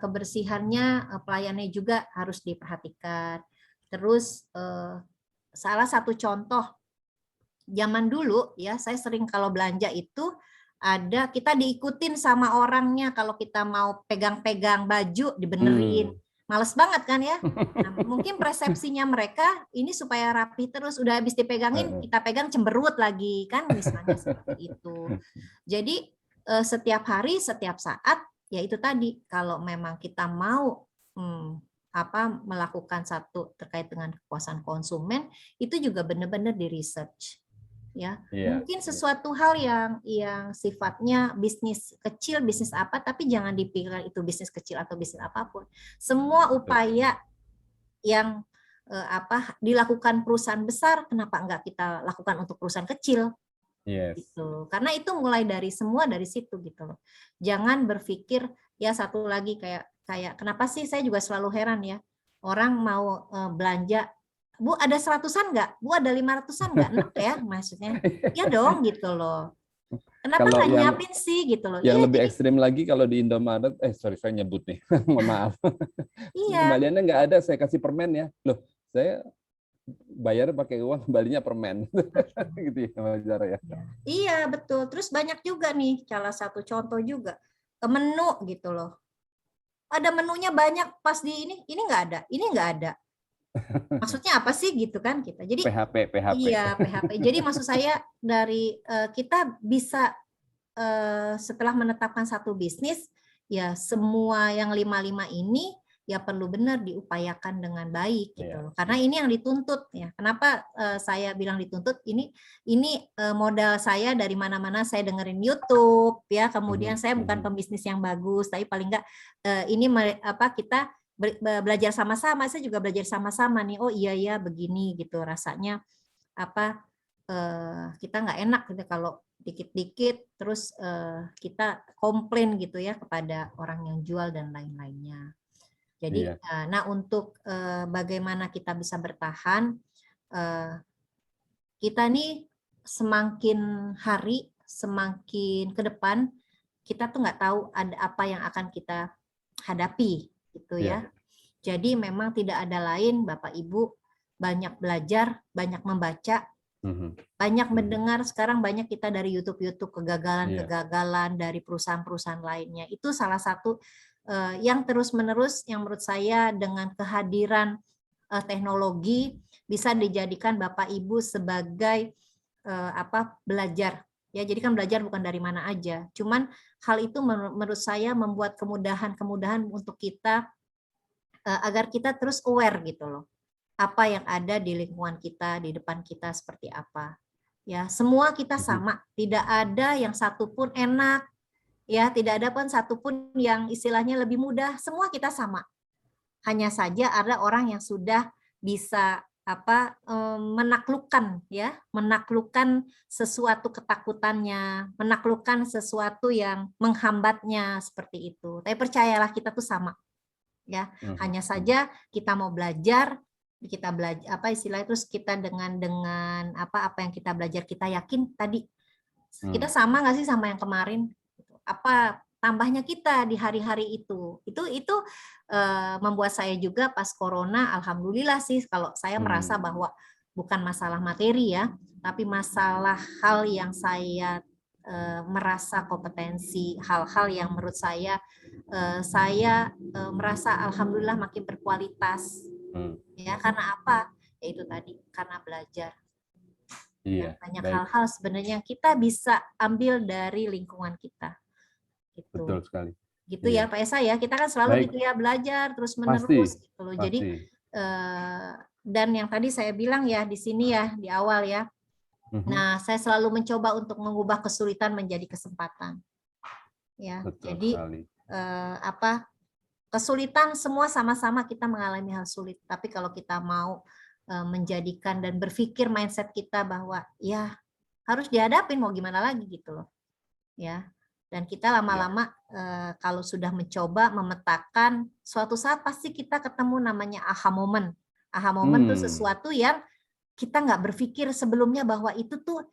Kebersihannya pelayannya juga harus diperhatikan. Terus salah satu contoh zaman dulu ya, saya sering kalau belanja itu kita diikutin sama orangnya kalau kita mau pegang-pegang baju dibenerin. Males banget kan ya. Nah, mungkin persepsinya mereka ini supaya rapi terus, udah habis dipegangin kita pegang cemberut lagi kan, misalnya seperti itu. Jadi setiap hari, setiap saat, ya itu tadi, kalau memang kita mau melakukan satu terkait dengan kepuasan konsumen, itu juga benar-benar di research. Ya, mungkin sesuatu hal yang sifatnya bisnis kecil, bisnis apa, tapi jangan dipikir itu bisnis kecil atau bisnis apapun. Semua upaya yang dilakukan perusahaan besar, kenapa enggak kita lakukan untuk perusahaan kecil? Gitu. Karena itu mulai dari semua dari situ gitu loh. Jangan berpikir ya, satu lagi kayak kenapa sih saya juga selalu heran ya, orang mau belanja, Bu ada 100-an nggak? Bu ada 500-an nggak? Enak ya maksudnya. Ya dong gitu loh. Kenapa nggak nyiapin sih gitu loh. Yang lebih ekstrim lagi kalau di Indomaret, sorry saya nyebut nih, mohon maaf. Kembaliannya nggak ada, saya kasih permen ya. Loh, saya bayar pakai uang, kembalinya permen. Gitu ya Mas Zara ya. Iya betul. Terus banyak juga nih, salah satu contoh juga menu gitu loh. Ada menunya banyak, pas di ini nggak ada, ini nggak ada. Maksudnya apa sih gitu kan kita. Jadi PHP. Iya, PHP. Jadi maksud saya dari kita bisa setelah menetapkan satu bisnis, ya semua yang 5 ini ya perlu benar diupayakan dengan baik gitu loh. Karena ini yang dituntut ya. Kenapa saya bilang dituntut? Ini modal saya dari mana-mana, saya dengerin YouTube ya. Kemudian saya bukan pembisnis yang bagus, tapi paling enggak ini kita belajar sama-sama. Saya juga belajar sama-sama nih. Oh iya ya begini gitu rasanya, kita nggak enak gitu kalau dikit-dikit terus kita komplain gitu ya kepada orang yang jual dan lain-lainnya. Jadi nah untuk bagaimana kita bisa bertahan, kita nih semakin hari semakin ke depan kita tuh nggak tahu ada apa yang akan kita hadapi gitu ya. Jadi memang tidak ada lain, Bapak Ibu, banyak belajar, banyak membaca, banyak mendengar. Sekarang banyak kita dari YouTube kegagalan dari perusahaan-perusahaan lainnya. Itu salah satu yang terus-menerus yang menurut saya dengan kehadiran teknologi bisa dijadikan Bapak Ibu sebagai belajar. Ya, jadi kan belajar bukan dari mana aja. Cuman hal itu menurut saya membuat kemudahan untuk kita agar kita terus aware gitu loh. Apa yang ada di lingkungan kita, di depan kita seperti apa. Ya, semua kita sama, tidak ada yang satupun enak, ya, tidak ada pun satupun yang istilahnya lebih mudah, semua kita sama. Hanya saja ada orang yang sudah bisa menaklukkan sesuatu ketakutannya, menaklukkan sesuatu yang menghambatnya seperti itu. Tapi percayalah kita tuh sama. Ya, hanya saja kita mau belajar, kita belajar terus kita dengan apa yang kita belajar kita yakin tadi kita sama nggak sih sama yang kemarin, apa tambahnya kita di hari-hari itu membuat saya juga pas corona, alhamdulillah sih kalau saya merasa bahwa bukan masalah materi ya, tapi masalah hal yang saya merasa kompetensi, hal-hal yang menurut saya merasa alhamdulillah makin berkualitas. Ya, karena apa? Yaitu tadi karena belajar. Iya, banyak baik. hal-hal sebenarnya yang kita bisa ambil dari lingkungan kita. Gitu. Betul sekali. Gitu Iya. ya Pak Esa ya, kita kan selalu Baik. gitu ya, belajar terus menerus Pasti, gitu loh. pasti. Jadi dan yang tadi saya bilang ya di sini ya di awal ya. Nah, saya selalu mencoba untuk mengubah kesulitan menjadi kesempatan. Ya, Betul jadi sekali. kesulitan semua sama-sama kita mengalami hal sulit, tapi kalau kita mau menjadikan dan berpikir mindset kita bahwa ya harus dihadapin mau gimana lagi gitu loh. Ya. Dan kita lama-lama kalau sudah mencoba memetakan, suatu saat pasti kita ketemu namanya aha moment. Aha moment itu sesuatu yang kita nggak berpikir sebelumnya bahwa itu tuh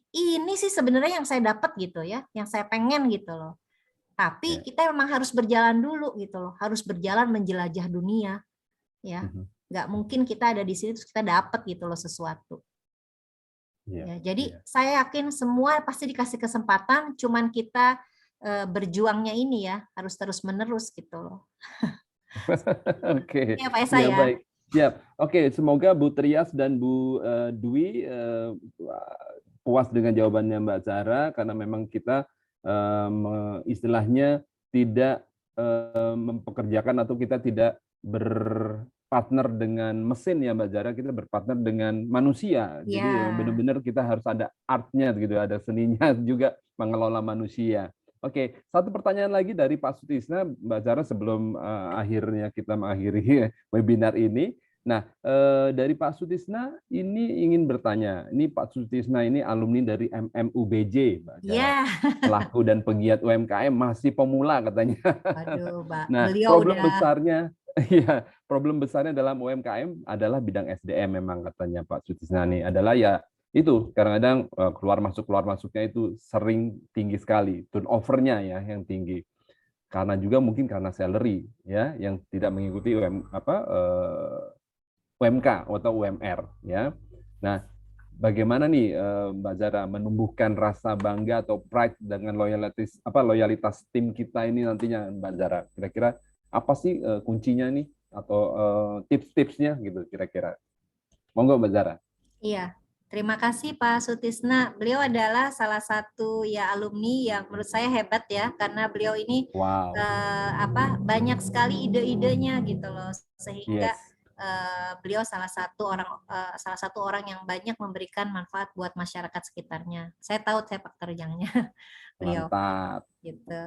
ini sih sebenarnya yang saya dapat gitu ya, yang saya pengen gitu loh. Tapi kita memang harus berjalan dulu gitu loh, harus berjalan menjelajah dunia, ya. Nggak mungkin kita ada di sini terus kita dapat gitu loh sesuatu. Ya, jadi saya yakin semua pasti dikasih kesempatan, cuman kita berjuangnya ini ya harus terus menerus gitu loh. Oke. Ya Pak Esa ya. Baik. Siap. Oke, semoga Bu Trias dan Bu Dwi puas dengan jawabannya Mbak Zahra, karena memang kita istilahnya tidak mempekerjakan atau kita tidak berpartner dengan mesin ya Mbak Zahra, kita berpartner dengan manusia. Jadi benar-benar kita harus ada artnya gitu, ada seninya juga mengelola manusia. Oke, satu pertanyaan lagi dari Pak Sutisna, Mbak Zahra, sebelum akhirnya kita mengakhiri webinar ini. Nah, dari Pak Sutisna ini ingin bertanya. Ini Pak Sutisna ini alumni dari MMUBJ, Mbak Zahra. Pelaku dan pegiat UMKM, masih pemula katanya. Aduh, Mbak. Nah, problem besarnya dalam UMKM adalah bidang SDM memang katanya Pak Sutisna ini adalah ya itu kadang-kadang keluar masuknya itu sering tinggi sekali, turnover-nya ya yang tinggi. Karena juga mungkin karena salary ya yang tidak mengikuti UMK atau UMR ya. Nah, bagaimana nih Mbak Zahra menumbuhkan rasa bangga atau pride dengan loyalitas tim kita ini nantinya Mbak Zahra? Kira-kira apa sih kuncinya nih atau tips-tipsnya gitu kira-kira? Monggo Mbak Zahra. Iya. Terima kasih Pak Sutisna. Beliau adalah salah satu ya alumni yang menurut saya hebat ya, karena beliau ini banyak sekali ide-idenya gitu loh, sehingga beliau salah satu orang yang banyak memberikan manfaat buat masyarakat sekitarnya. Saya tahu sepak terjangnya beliau. Mantap. Gitu.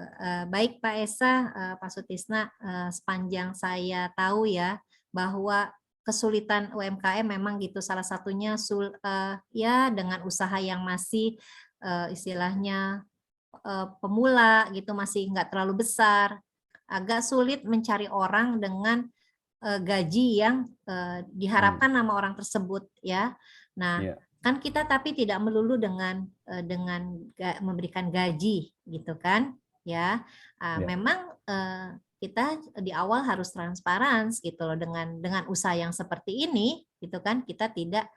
Baik Pak Esa, Pak Sutisna, sepanjang saya tahu ya bahwa kesulitan UMKM memang gitu, salah satunya ya dengan usaha yang masih istilahnya pemula gitu, masih nggak terlalu besar, agak sulit mencari orang dengan gaji yang diharapkan nama orang tersebut ya. Nah, kan kita tapi tidak melulu dengan memberikan gaji gitu kan ya. Memang kita di awal harus transparan gitu loh, dengan usaha yang seperti ini gitu kan, kita tidak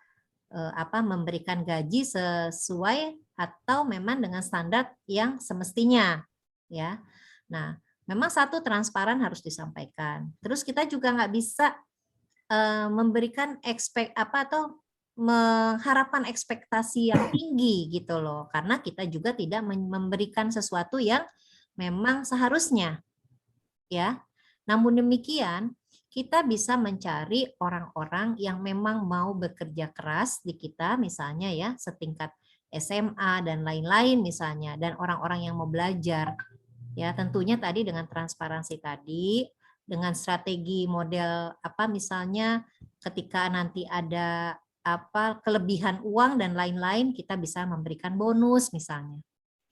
memberikan gaji sesuai atau memang dengan standar yang semestinya ya. Nah, memang satu transparan harus disampaikan. Terus kita juga nggak bisa memberikan mengharapkan ekspektasi yang tinggi gitu loh, karena kita juga tidak memberikan sesuatu yang memang seharusnya. Ya, namun demikian kita bisa mencari orang-orang yang memang mau bekerja keras di kita, misalnya ya setingkat SMA dan lain-lain misalnya, dan orang-orang yang mau belajar. Ya, tentunya tadi dengan transparansi tadi, dengan strategi model misalnya ketika nanti ada kelebihan uang dan lain-lain, kita bisa memberikan bonus misalnya.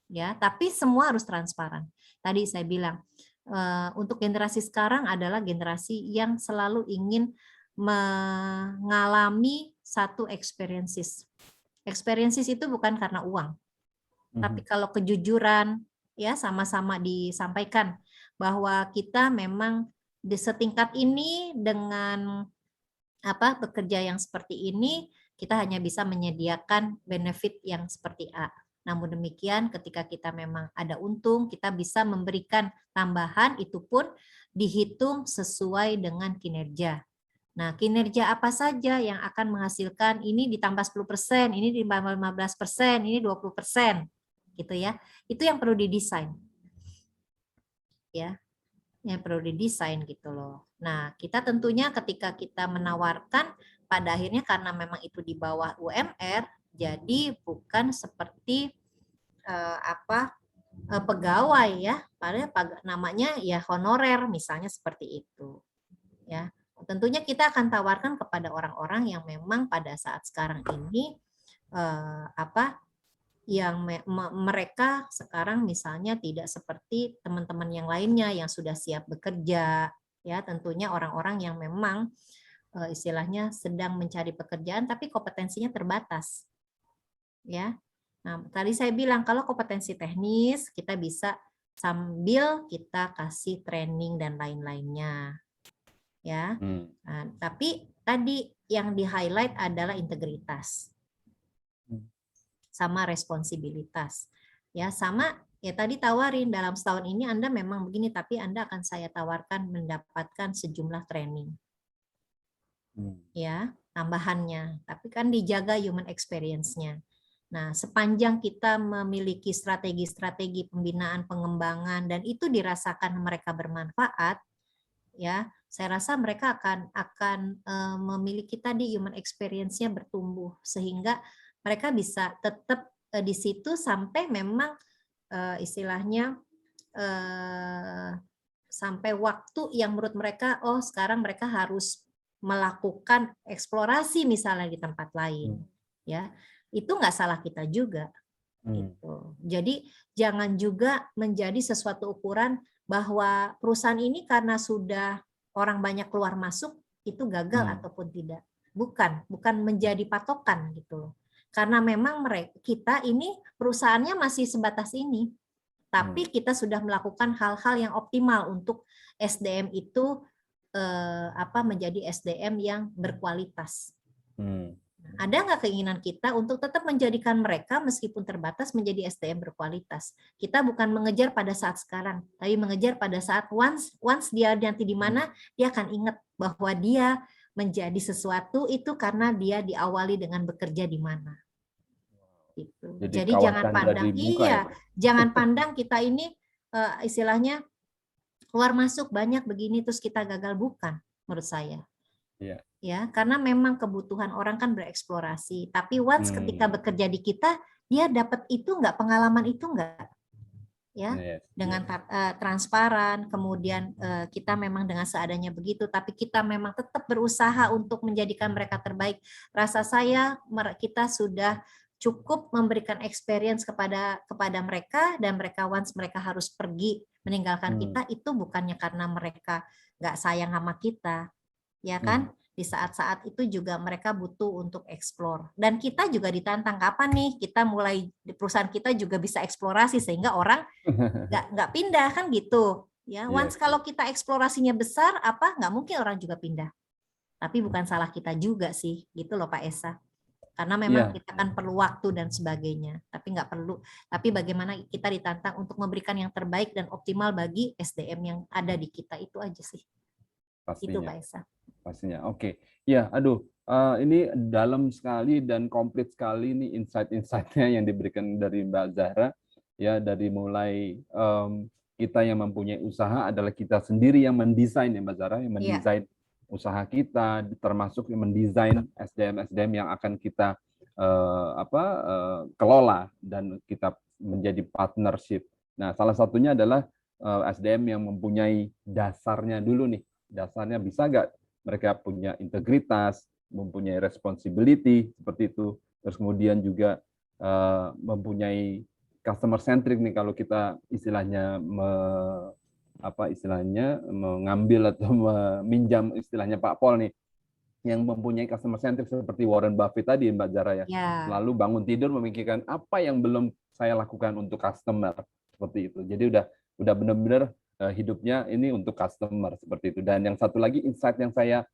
Ya, tapi semua harus transparan. Tadi saya bilang untuk generasi sekarang adalah generasi yang selalu ingin mengalami satu experiences. Experiences itu bukan karena uang, tapi kalau kejujuran, ya sama-sama disampaikan bahwa kita memang di setingkat ini dengan bekerja yang seperti ini, kita hanya bisa menyediakan benefit yang seperti A. Namun demikian ketika kita memang ada untung, kita bisa memberikan tambahan, itu pun dihitung sesuai dengan kinerja. Nah, kinerja apa saja yang akan menghasilkan ini ditambah 10%, ini ditambah 15%, ini 20%, gitu ya. Itu yang perlu didesain. Ya, yang perlu didesain gitu loh. Nah, kita tentunya ketika kita menawarkan, pada akhirnya karena memang itu di bawah UMR, jadi bukan seperti pegawai ya, padahal namanya ya honorer misalnya seperti itu. Ya, tentunya kita akan tawarkan kepada orang-orang yang memang pada saat sekarang ini yang mereka sekarang misalnya tidak seperti teman-teman yang lainnya yang sudah siap bekerja, ya tentunya orang-orang yang memang istilahnya sedang mencari pekerjaan tapi kompetensinya terbatas, ya. Nah, tadi saya bilang kalau kompetensi teknis kita bisa sambil kita kasih training dan lain-lainnya, ya. Nah, tapi tadi yang di-highlight adalah integritas sama responsibilitas. Ya, sama ya tadi tawarin dalam setahun ini Anda memang begini, tapi Anda akan saya tawarkan mendapatkan sejumlah training. Ya, tambahannya. Tapi kan dijaga human experience-nya. Nah, sepanjang kita memiliki strategi-strategi pembinaan, pengembangan, dan itu dirasakan mereka bermanfaat, ya, saya rasa mereka akan memiliki tadi human experience-nya bertumbuh sehingga mereka bisa tetap di situ sampai memang istilahnya sampai waktu yang menurut mereka sekarang mereka harus melakukan eksplorasi misalnya di tempat lain, ya. Itu nggak salah kita juga. Gitu. Jadi jangan juga menjadi sesuatu ukuran bahwa perusahaan ini karena sudah orang banyak keluar masuk itu gagal ataupun tidak. Bukan menjadi patokan gitu loh. Karena memang kita ini perusahaannya masih sebatas ini. Tapi kita sudah melakukan hal-hal yang optimal untuk SDM itu menjadi SDM yang berkualitas. Ada nggak keinginan kita untuk tetap menjadikan mereka meskipun terbatas menjadi SDM berkualitas? Kita bukan mengejar pada saat sekarang, tapi mengejar pada saat once dia nanti di mana, dia akan ingat bahwa dia menjadi sesuatu itu karena dia diawali dengan bekerja di mana. Gitu. Jadi jangan pandang, jangan pandang kita ini istilahnya keluar masuk banyak begini terus kita gagal, bukan menurut saya. Ya, karena memang kebutuhan orang kan bereksplorasi. Tapi once ketika bekerja di kita, dia dapat itu nggak, pengalaman itu nggak, ya, dengan transparan. Kemudian kita memang dengan seadanya begitu, tapi kita memang tetap berusaha untuk menjadikan mereka terbaik. Rasa saya kita sudah cukup memberikan experience kepada mereka, dan mereka once mereka harus pergi meninggalkan kita itu bukannya karena mereka nggak sayang sama kita, ya kan? Di saat-saat itu juga mereka butuh untuk eksplor. Dan kita juga ditantang, kapan nih kita mulai di perusahaan kita juga bisa eksplorasi sehingga orang nggak pindah kan gitu. Ya, once kalau kita eksplorasinya besar, nggak mungkin orang juga pindah. Tapi bukan salah kita juga sih, gitu loh Pak Esa. Karena memang kita kan perlu waktu dan sebagainya. Tapi nggak perlu. Tapi bagaimana kita ditantang untuk memberikan yang terbaik dan optimal bagi SDM yang ada di kita, itu aja sih. Pastinya. Itu Pak Esa. Pastinya. Oke. Ya, ini dalam sekali dan komplit sekali nih insight-insight-nya yang diberikan dari Mbak Zahra. Ya, dari mulai kita yang mempunyai usaha adalah kita sendiri yang mendesain ya Mbak Zahra, yang mendesain usaha kita, termasuk yang mendesain SDM yang akan kita kelola dan kita menjadi partnership. Nah, salah satunya adalah SDM yang mempunyai dasarnya dulu nih. Dasarnya bisa nggak mereka punya integritas, mempunyai responsibility seperti itu, terus kemudian juga mempunyai customer centric nih kalau kita istilahnya mengambil atau meminjam istilahnya Pak Pol nih, yang mempunyai customer centric seperti Warren Buffett tadi Mbak Zahra ya, selalu bangun tidur memikirkan apa yang belum saya lakukan untuk customer. seperti itu. Jadi udah benar-benar hidupnya ini untuk customer seperti itu. Dan yang satu lagi insight yang saya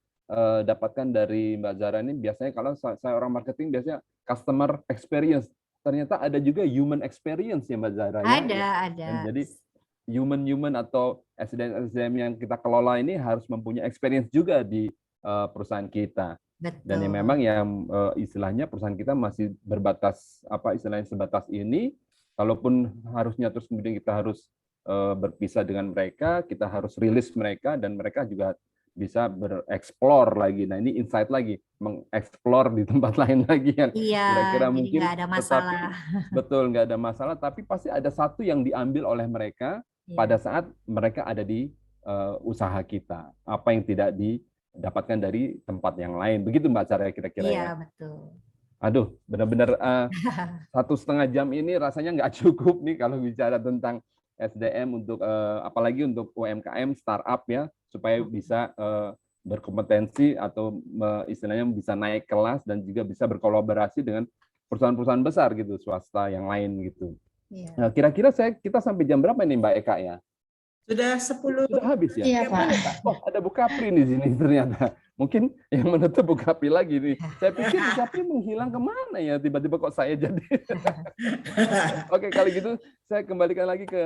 dapatkan dari Mbak Zara ini, biasanya kalau saya orang marketing biasanya customer experience, ternyata ada juga human experience ya Mbak Zara. Ada. Dan jadi human atau SDM yang kita kelola ini harus mempunyai experience juga di perusahaan kita. Betul. Dan yang memang yang istilahnya perusahaan kita masih berbatas istilahnya sebatas ini. Kalaupun harusnya terus kemudian kita harus berpisah dengan mereka, kita harus rilis mereka dan mereka juga bisa bereksplor lagi. Nah ini insight lagi, mengeksplor di tempat lain lagi yang kira-kira mungkin nggak ada masalah. Betul, nggak ada masalah, tapi pasti ada satu yang diambil oleh mereka pada saat mereka ada di usaha kita, apa yang tidak didapatkan dari tempat yang lain. Begitu Mbak Zara kira-kira ya? Iya, betul. Aduh, benar-benar 1,5 jam ini rasanya nggak cukup nih kalau bicara tentang SDM untuk apalagi untuk UMKM startup ya, supaya bisa berkompetensi atau istilahnya bisa naik kelas dan juga bisa berkolaborasi dengan perusahaan-perusahaan besar gitu, swasta yang lain gitu. Iya. Nah, kira-kira kita sampai jam berapa nih Mbak Eka ya? Sudah 10. Sudah habis ya? Iya, Pak. Oh, ada Bu Kapri di sini ternyata. Mungkin yang menutup Bu Kapri lagi nih. Saya pikir Bu Kapri menghilang kemana ya? Tiba-tiba kok saya jadi. Oke, kali gitu saya kembalikan lagi ke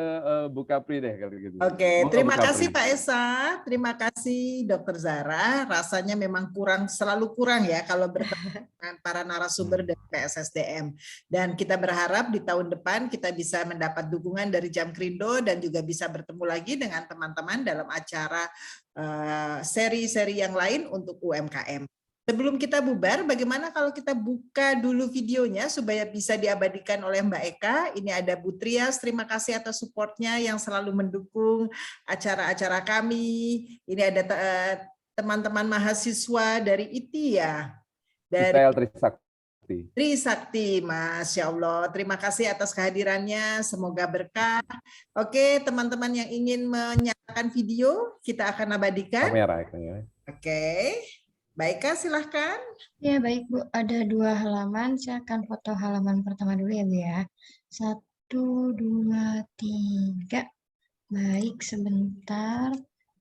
Bu Kapri deh kalau gitu. Oke, terima Bu kasih Kapri. Pak Esa, terima kasih Dr. Zara. Rasanya memang selalu kurang ya kalau bertemu dengan para narasumber dari PSSDM. Dan kita berharap di tahun depan kita bisa mendapat dukungan dari Jamkrindo dan juga bisa bertemu lagi dengan teman-teman dalam acara seri-seri yang lain untuk UMKM. Sebelum kita bubar, bagaimana kalau kita buka dulu videonya supaya bisa diabadikan oleh Mbak Eka. Ini ada Bu Trias, terima kasih atas supportnya yang selalu mendukung acara-acara kami. Ini ada teman-teman mahasiswa dari ITI ya. Dari Trisakti, Masya Allah. Terima kasih atas kehadirannya, semoga berkah. Oke, teman-teman yang ingin menyalakan video, kita akan abadikan. Kamera. Oke. Baik, Kak, silahkan. Ya, baik Bu. Ada 2 halaman. Saya akan foto halaman pertama dulu ya Bu ya. 1, 2, 3. Baik, sebentar.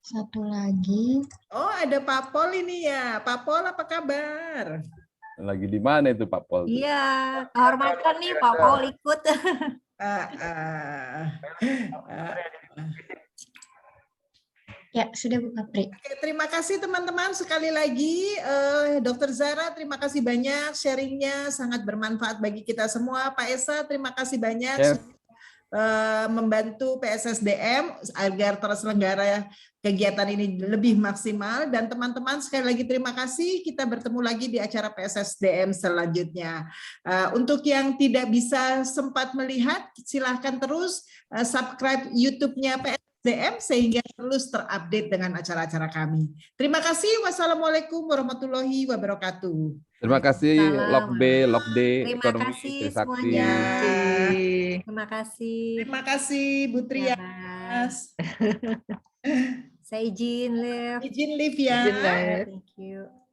1 lagi. Oh, ada Pak Pol ini ya. Pak Pol, apa kabar? Lagi di mana itu Pak Pol? Iya, kehormatan nih Pak Pol ikut. Ya, sudah Bu Kapri. Oke, terima kasih teman-teman sekali lagi. Dr. Zara, terima kasih banyak sharingnya, sangat bermanfaat bagi kita semua. Pak Esa, terima kasih banyak sudah membantu PSSDM agar terselenggara kegiatan ini lebih maksimal. Dan teman-teman sekali lagi terima kasih. Kita bertemu lagi di acara PSSDM selanjutnya. Untuk yang tidak bisa sempat melihat, silahkan terus subscribe YouTube-nya PSSDM sehingga terus terupdate dengan acara-acara kami. Terima kasih. Wassalamualaikum warahmatullahi wabarakatuh. Terima kasih Lok D, Terima kasih semuanya. Terima kasih. Terima kasih Bu Trias. Saya izin live. Izin live ya. Thank you.